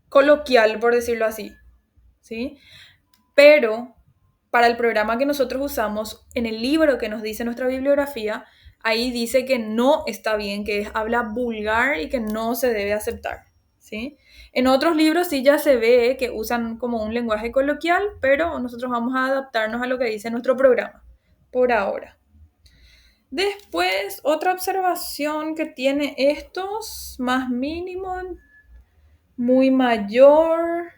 coloquial, por decirlo así, ¿sí? Pero para el programa que nosotros usamos, en el libro que nos dice nuestra bibliografía, ahí dice que no está bien, que es habla vulgar y que no se debe aceptar, ¿sí? En otros libros sí ya se ve que usan como un lenguaje coloquial, pero nosotros vamos a adaptarnos a lo que dice nuestro programa, por ahora. Después, otra observación que tiene estos, más mínimo, muy mayor.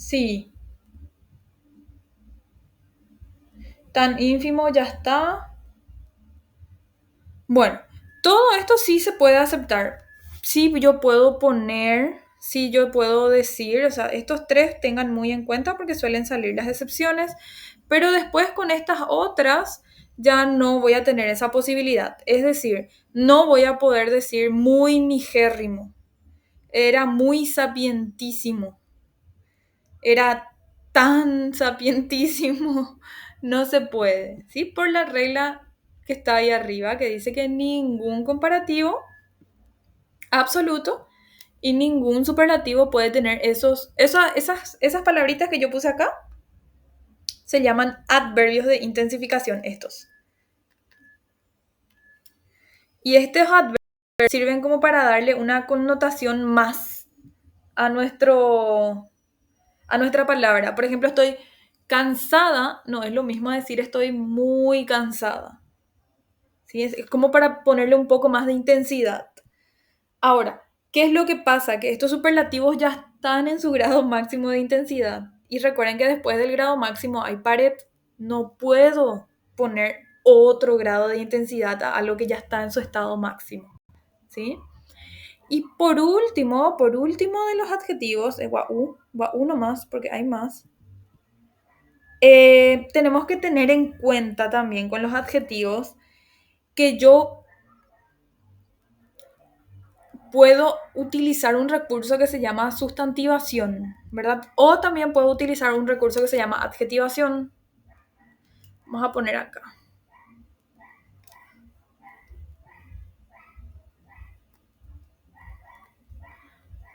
Sí, tan ínfimo ya está. Bueno, todo esto sí se puede aceptar. Sí, yo puedo poner, sí, yo puedo decir, o sea, estos tres tengan muy en cuenta porque suelen salir las excepciones, pero después con estas otras ya no voy a tener esa posibilidad. Es decir, no voy a poder decir muy nigérrimo, era muy sapientísimo, era tan sapientísimo. No se puede, ¿sí? Por la regla que está ahí arriba, que dice que ningún comparativo absoluto y ningún superlativo puede tener esas palabritas que yo puse acá, se llaman adverbios de intensificación estos. Y estos adverbios sirven como para darle una connotación más a a nuestra palabra. Por ejemplo, estoy cansada, no es lo mismo decir estoy muy cansada. ¿Sí? Es como para ponerle un poco más de intensidad. Ahora, ¿qué es lo que pasa? Que estos superlativos ya están en su grado máximo de intensidad. Y recuerden que después del grado máximo hay pared. No puedo poner otro grado de intensidad a lo que ya está en su estado máximo. ¿Sí? Y por último de los adjetivos, va uno más porque hay más. Tenemos que tener en cuenta también con los adjetivos que yo puedo utilizar un recurso que se llama sustantivación, ¿verdad? O también puedo utilizar un recurso que se llama adjetivación. Vamos a poner acá.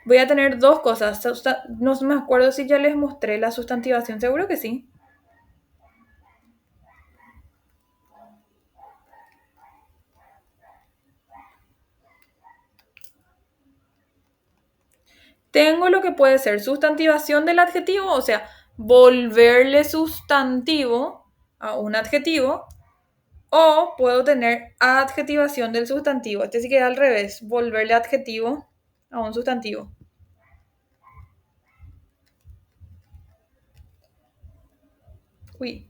Voy a tener dos cosas. No me acuerdo si ya les mostré la sustantivación, seguro que sí. Tengo lo que puede ser sustantivación del adjetivo, o sea, volverle sustantivo a un adjetivo, o puedo tener adjetivación del sustantivo. Este sí queda al revés, volverle adjetivo a un sustantivo. Uy.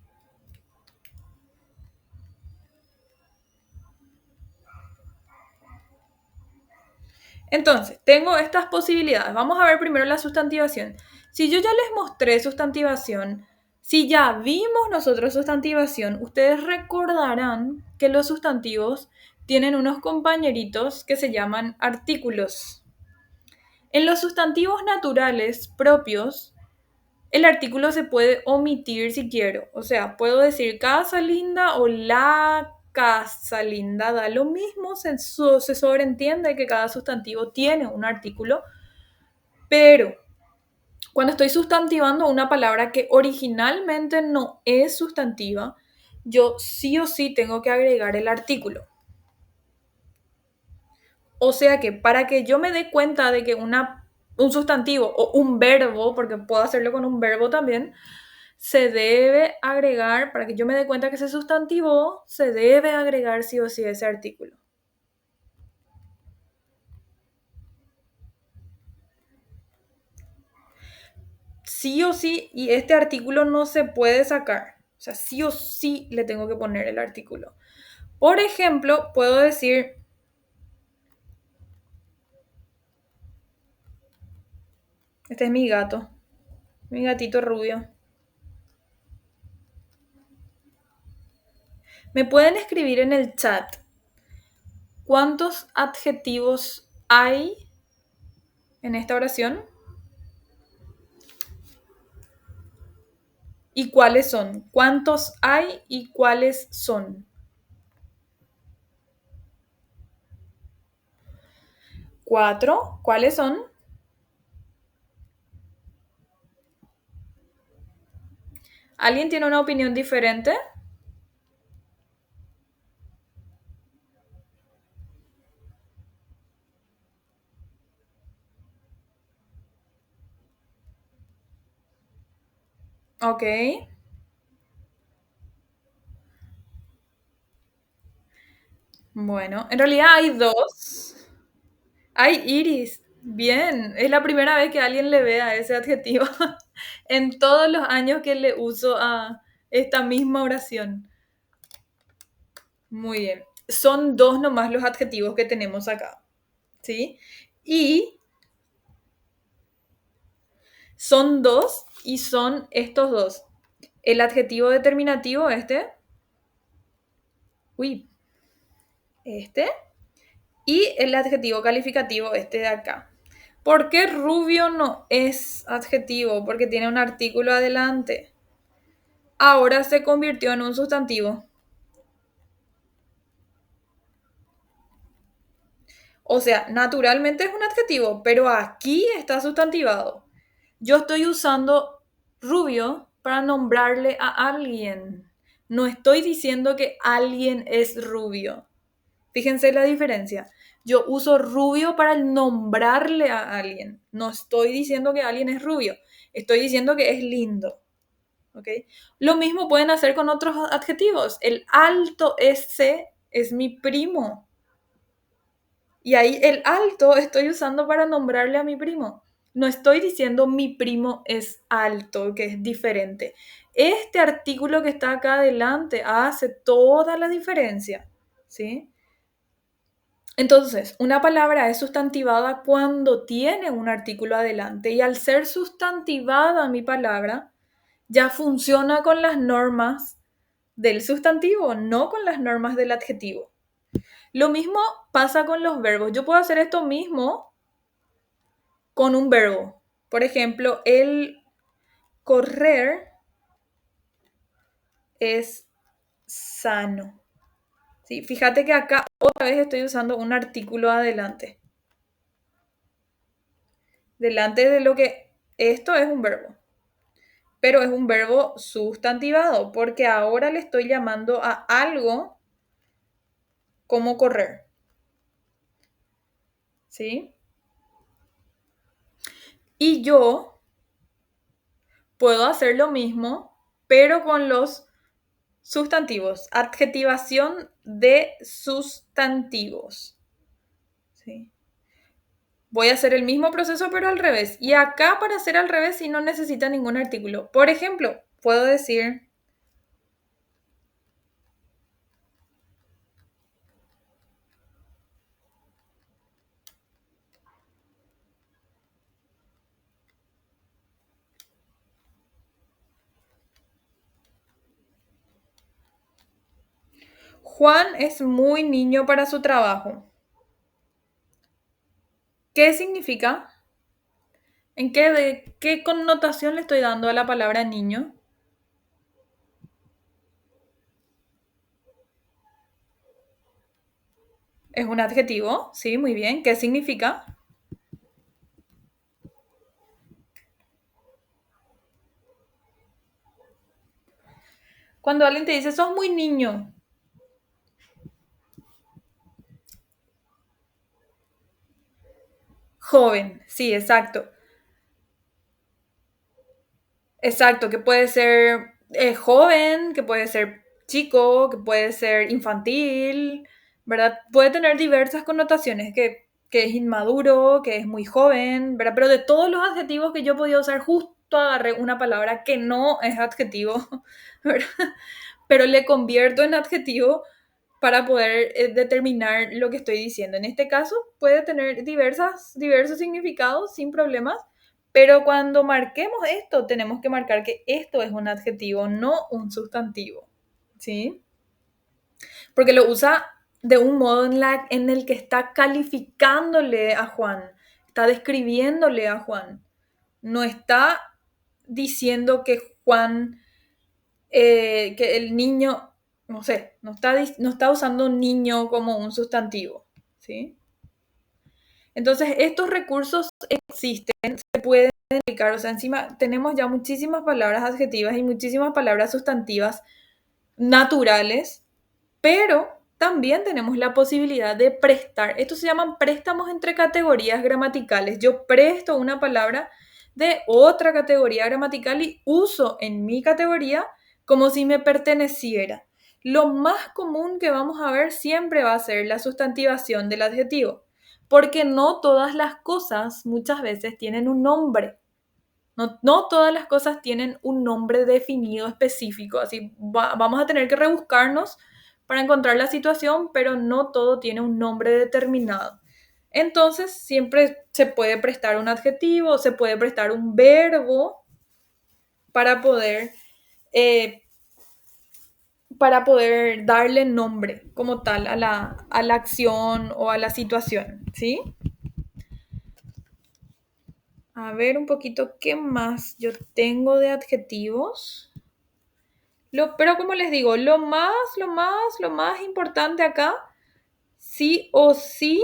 Entonces, tengo estas posibilidades. Vamos a ver primero la sustantivación. Si yo ya les mostré sustantivación, si ya vimos nosotros sustantivación, ustedes recordarán que los sustantivos tienen unos compañeritos que se llaman artículos. En los sustantivos naturales propios, el artículo se puede omitir si quiero. O sea, puedo decir casa linda o la casa linda, da lo mismo, se sobreentiende que cada sustantivo tiene un artículo, pero cuando estoy sustantivando una palabra que originalmente no es sustantiva, yo sí o sí tengo que agregar el artículo. O sea que para que yo me dé cuenta de que un sustantivo o un verbo, porque puedo hacerlo con un verbo también, se debe agregar, para que yo me dé cuenta que se sustantivó, se debe agregar sí o sí ese artículo. Sí o sí, y este artículo no se puede sacar. O sea, sí o sí le tengo que poner el artículo. Por ejemplo, puedo decir, este es mi gato, mi gatito rubio. Me pueden escribir en el chat cuántos adjetivos hay en esta oración y cuáles son. ¿Cuántos hay y cuáles son? Cuatro. ¿Cuáles son? ¿Alguien tiene una opinión diferente? Ok. Bueno, en realidad hay dos. Hay iris. Bien, es la primera vez que alguien le vea ese adjetivo. en todos los años que le uso a esta misma oración. Muy bien. Son dos nomás los adjetivos que tenemos acá, ¿sí? Y son dos y son estos dos. El adjetivo determinativo, uy, este, y el adjetivo calificativo, este de acá. ¿Por qué rubio no es adjetivo? Porque tiene un artículo adelante. Ahora se convirtió en un sustantivo. O sea, naturalmente es un adjetivo, pero aquí está sustantivado. Yo estoy usando rubio para nombrarle a alguien. No estoy diciendo que alguien es rubio. Fíjense la diferencia. Yo uso rubio para nombrarle a alguien. No estoy diciendo que alguien es rubio. Estoy diciendo que es lindo. ¿Ok? Lo mismo pueden hacer con otros adjetivos. El alto S es mi primo. Y ahí el alto estoy usando para nombrarle a mi primo. No estoy diciendo mi primo es alto, que es diferente. Este artículo que está acá adelante hace toda la diferencia, ¿sí? Entonces, una palabra es sustantivada cuando tiene un artículo adelante y al ser sustantivada mi palabra, ya funciona con las normas del sustantivo, no con las normas del adjetivo. Lo mismo pasa con los verbos. Yo puedo hacer esto mismo con un verbo. Por ejemplo, el correr es sano. ¿Sí? Fíjate que acá otra vez estoy usando un artículo adelante. Delante de lo que esto es un verbo. Pero es un verbo sustantivado porque ahora le estoy llamando a algo como correr. ¿Sí? Y yo puedo hacer lo mismo, pero con los sustantivos. Adjetivación de sustantivos. ¿Sí? Voy a hacer el mismo proceso, pero al revés. Y acá para hacer al revés, si no necesita ningún artículo. Por ejemplo, puedo decir, Juan es muy niño para su trabajo. ¿Qué significa? ¿Qué connotación le estoy dando a la palabra niño? Es un adjetivo, sí, muy bien. ¿Qué significa? Cuando alguien te dice, sos muy niño. Joven, sí, exacto. Exacto, que puede ser joven, que puede ser chico, que puede ser infantil, ¿verdad? Puede tener diversas connotaciones, que es inmaduro, que es muy joven, ¿verdad? Pero de todos los adjetivos que yo podía usar, justo agarré una palabra que no es adjetivo, ¿verdad? Pero le convierto en adjetivo para poder determinar lo que estoy diciendo. En este caso puede tener diversos significados sin problemas, pero cuando marquemos esto, tenemos que marcar que esto es un adjetivo, no un sustantivo, ¿sí? Porque lo usa de un modo en el que está calificándole a Juan, está describiéndole a Juan, no está diciendo que Juan que el niño, no sé, no está usando niño como un sustantivo, ¿sí? Entonces, estos recursos existen, se pueden aplicar, o sea, encima tenemos ya muchísimas palabras adjetivas y muchísimas palabras sustantivas naturales, pero también tenemos la posibilidad de prestar. Estos se llaman préstamos entre categorías gramaticales. Yo presto una palabra de otra categoría gramatical y uso en mi categoría como si me perteneciera. Lo más común que vamos a ver siempre va a ser la sustantivación del adjetivo, porque no todas las cosas muchas veces tienen un nombre. No todas las cosas tienen un nombre definido específico, así vamos a tener que rebuscarnos para encontrar la situación, pero no todo tiene un nombre determinado. Entonces, siempre se puede prestar un adjetivo, se puede prestar un verbo para poder, eh, para poder darle nombre como tal a la acción o a la situación, ¿sí? A ver un poquito qué más yo tengo de adjetivos. Pero como les digo, lo más importante acá, sí o sí,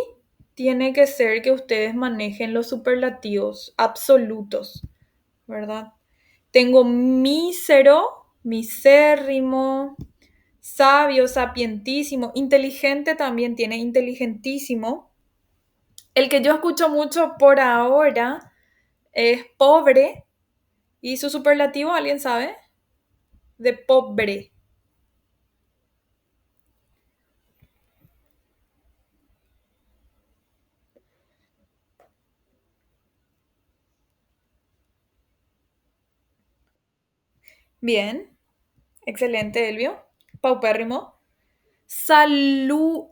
tiene que ser que ustedes manejen los superlativos absolutos, ¿verdad? Tengo mísero, misérrimo, sabio, sapientísimo, inteligente también tiene inteligentísimo. El que yo escucho mucho por ahora es pobre y su superlativo, ¿alguien sabe? De pobre. Bien, excelente, Elvio. Paupérrimo.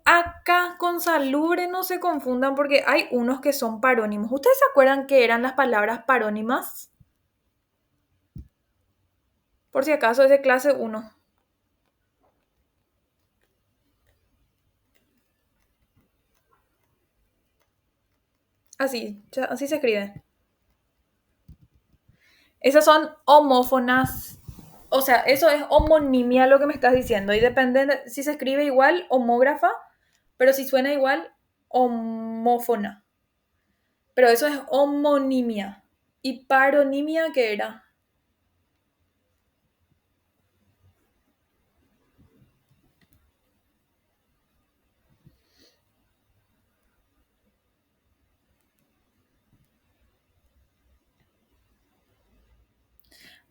Acá con salubre no se confundan porque hay unos que son parónimos. ¿Ustedes se acuerdan que eran las palabras parónimas? Por si acaso es de clase uno. Así, así se escribe. Esas son homófonas. O sea, eso es homonimia lo que me estás diciendo. Y depende si se escribe igual, homógrafa, pero si suena igual, homófona. Pero eso es homonimia. ¿Y paronimia qué era?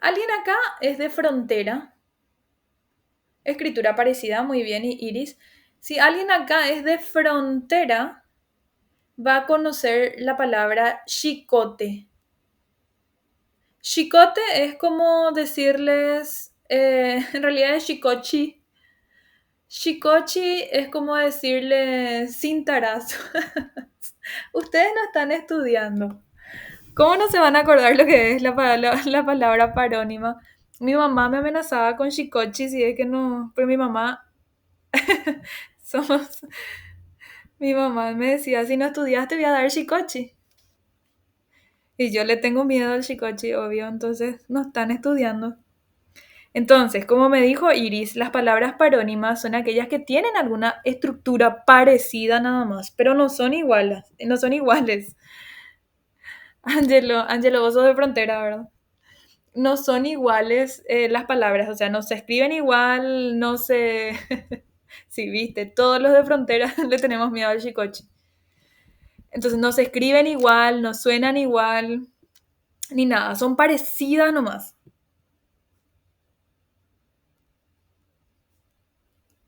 Alguien acá es de frontera. Escritura parecida, muy bien, Iris. Si alguien acá es de frontera, va a conocer la palabra chicote. Chicote es como decirles, en realidad es chicochi. Chicochi es como decirles cintaraz. Ustedes no están estudiando. ¿Cómo no se van a acordar lo que es la palabra parónima? Mi mamá me amenazaba con chicochi si es que no, pero mi mamá, somos, mi mamá me decía, si no estudiaste voy a dar chicochi. Y yo le tengo miedo al chicochi, obvio, entonces no están estudiando. Entonces, como me dijo Iris, las palabras parónimas son aquellas que tienen alguna estructura parecida nada más, pero no son iguales, no son iguales. Angelo, vos sos de frontera, ¿verdad? No son iguales las palabras, o sea, no se escriben igual, no se... Sí, viste, todos los de frontera le tenemos miedo al chicoche. Entonces no se escriben igual, no suenan igual, ni nada, son parecidas nomás.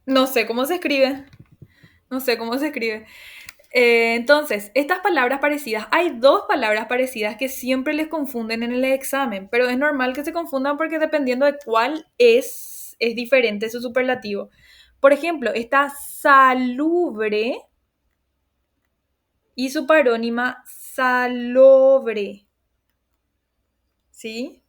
No sé cómo se escribe, no sé cómo se escribe. Entonces, estas palabras parecidas, hay dos palabras parecidas que siempre les confunden en el examen, pero es normal que se confundan porque dependiendo de cuál es diferente su superlativo. Por ejemplo, está salubre y su parónima salobre, ¿sí?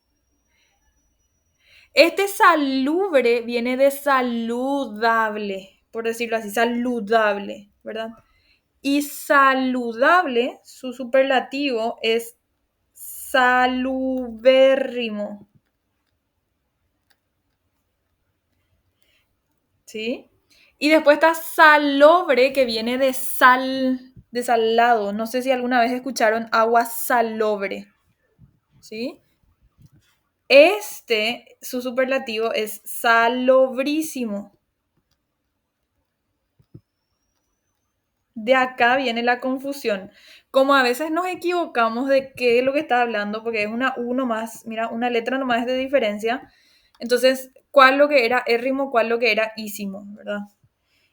Este salubre viene de saludable, por decirlo así, saludable, ¿verdad? Y saludable, su superlativo es salubérrimo, ¿sí? Y después está salobre, que viene de sal, de salado. No sé si alguna vez escucharon agua salobre, ¿sí? Su superlativo es salobrísimo. De acá viene la confusión. Como a veces nos equivocamos de qué es lo que está hablando, porque es una U nomás, mira, una letra nomás de diferencia. Entonces, ¿cuál lo que era érrimo, cuál lo que era ísimo, verdad?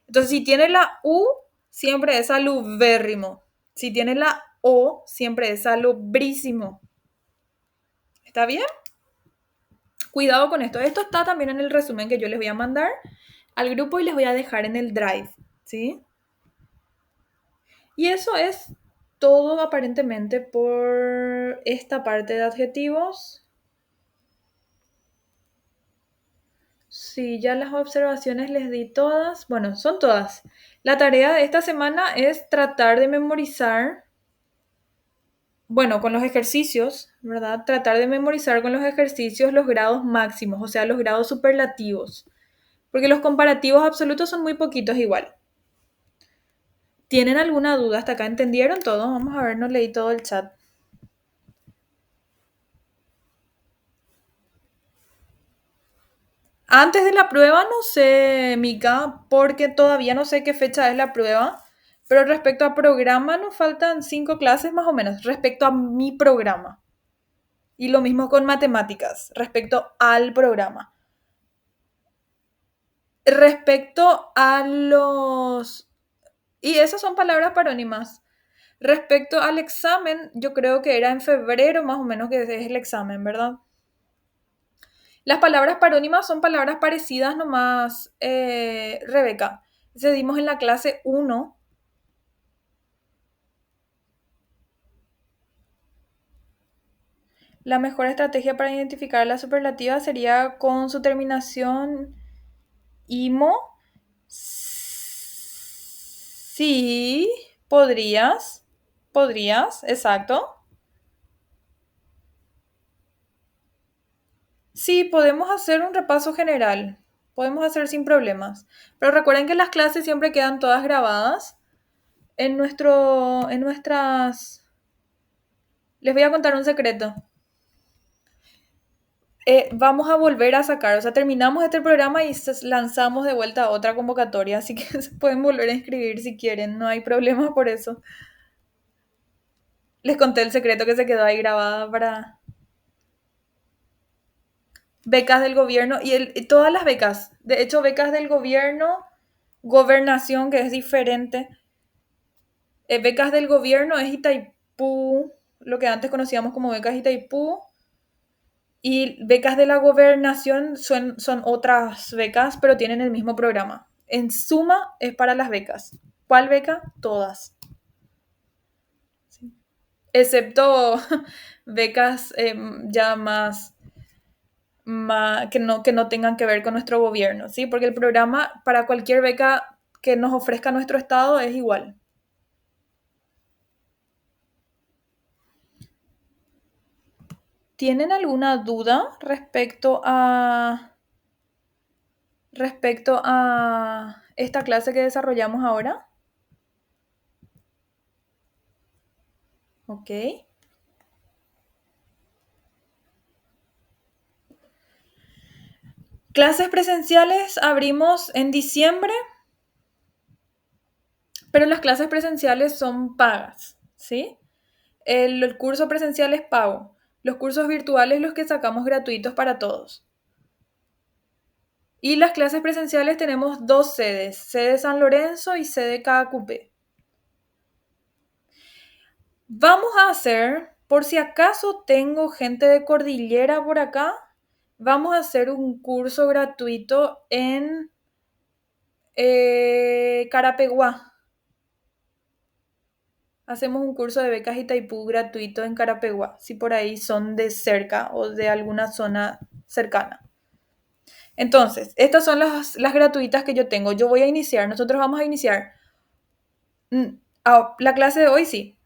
Entonces, si tiene la U, siempre es salubérrimo. Si tiene la O, siempre es salubrísimo. ¿Está bien? Cuidado con esto. Esto está también en el resumen que yo les voy a mandar al grupo y les voy a dejar en el Drive, ¿sí? Y eso es todo aparentemente por esta parte de adjetivos. Sí, ya las observaciones les di todas. Bueno, son todas. La tarea de esta semana es tratar de memorizar, bueno, con los ejercicios, ¿verdad? Tratar de memorizar con los ejercicios los grados máximos, o sea, los grados superlativos. Porque los comparativos absolutos son muy poquitos igual. ¿Tienen alguna duda hasta acá? ¿Entendieron todo? Vamos a ver, no leí todo el chat. Antes de la prueba no sé, Mica, porque todavía no sé qué fecha es la prueba, pero respecto a programa nos faltan 5 clases más o menos, respecto a mi programa. Y lo mismo con matemáticas, respecto al programa. Respecto a los... Y esas son palabras parónimas. Respecto al examen, yo creo que era en febrero más o menos que es el examen, ¿verdad? Las palabras parónimas son palabras parecidas nomás, Rebeca. Se dimos en la clase 1. La mejor estrategia para identificar la superlativa sería con su terminación imo. Sí, podrías. Podrías, exacto. Sí, podemos hacer un repaso general. Podemos hacer sin problemas. Pero recuerden que las clases siempre quedan todas grabadas en nuestras... Les voy a contar un secreto. Vamos a volver a sacar, o sea, terminamos este programa y lanzamos de vuelta otra convocatoria, así que se pueden volver a inscribir si quieren, no hay problema por eso. Les conté el secreto que se quedó ahí grabada para becas del gobierno y todas las becas, de hecho, becas del gobierno, gobernación, que es diferente. Becas del gobierno es Itaipú, lo que antes conocíamos como becas Itaipú. Y becas de la gobernación son otras becas, pero tienen el mismo programa. En suma, es para las becas. ¿Cuál beca? Todas. Sí. Excepto becas ya más que no tengan que ver con nuestro gobierno, ¿sí? Porque el programa para cualquier beca que nos ofrezca nuestro estado es igual. ¿Tienen alguna duda respecto a esta clase que desarrollamos ahora? Ok. Clases presenciales abrimos en diciembre, pero las clases presenciales son pagas, ¿sí? El curso presencial es pago. Los cursos virtuales los que sacamos gratuitos para todos. Y las clases presenciales tenemos dos sedes, sede San Lorenzo y sede Caacupé. Vamos a hacer, por si acaso tengo gente de Cordillera por acá, vamos a hacer un curso gratuito en Carapeguá. Hacemos un curso de becas Itaipú gratuito en Carapeguá, si por ahí son de cerca o de alguna zona cercana. Entonces, estas son las gratuitas que yo tengo. Yo voy a iniciar, nosotros vamos a iniciar. La clase de hoy sí.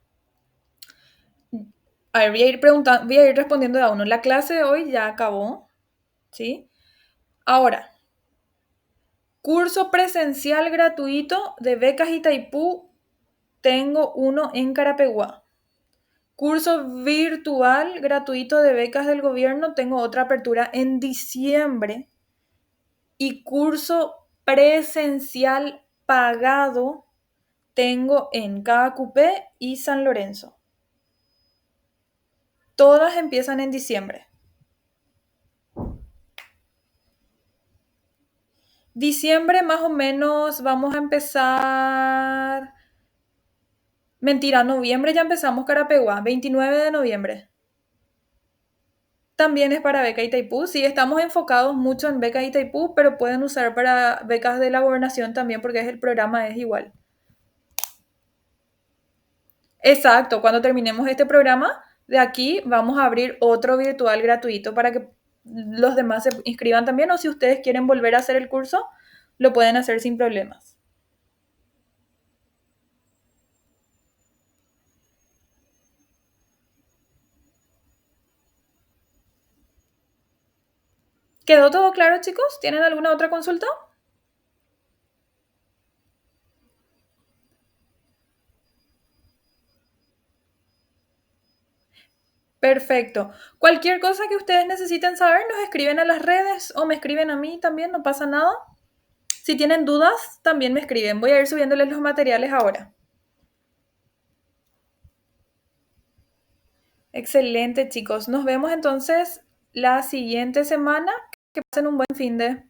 A ver, voy a ir respondiendo de a uno. La clase de hoy ya acabó, ¿sí? Ahora, curso presencial gratuito de becas Itaipú, tengo uno en Carapeguá. Curso virtual gratuito de becas del gobierno, tengo otra apertura en diciembre. Y curso presencial pagado tengo en Caacupé y San Lorenzo. Todas empiezan en diciembre. Diciembre más o menos vamos a empezar... Mentira, noviembre ya empezamos Carapeguá, 29 de noviembre. También es para beca Itaipú. Sí, estamos enfocados mucho en becas Itaipú, pero pueden usar para becas de la gobernación también porque el programa es igual. Exacto, cuando terminemos este programa, de aquí vamos a abrir otro virtual gratuito para que los demás se inscriban también o si ustedes quieren volver a hacer el curso, lo pueden hacer sin problemas. ¿Quedó todo claro, chicos? ¿Tienen alguna otra consulta? Perfecto. Cualquier cosa que ustedes necesiten saber, nos escriben a las redes o me escriben a mí también, no pasa nada. Si tienen dudas, también me escriben. Voy a ir subiéndoles los materiales ahora. Excelente, chicos. Nos vemos entonces la siguiente semana. Que pasen un buen fin de.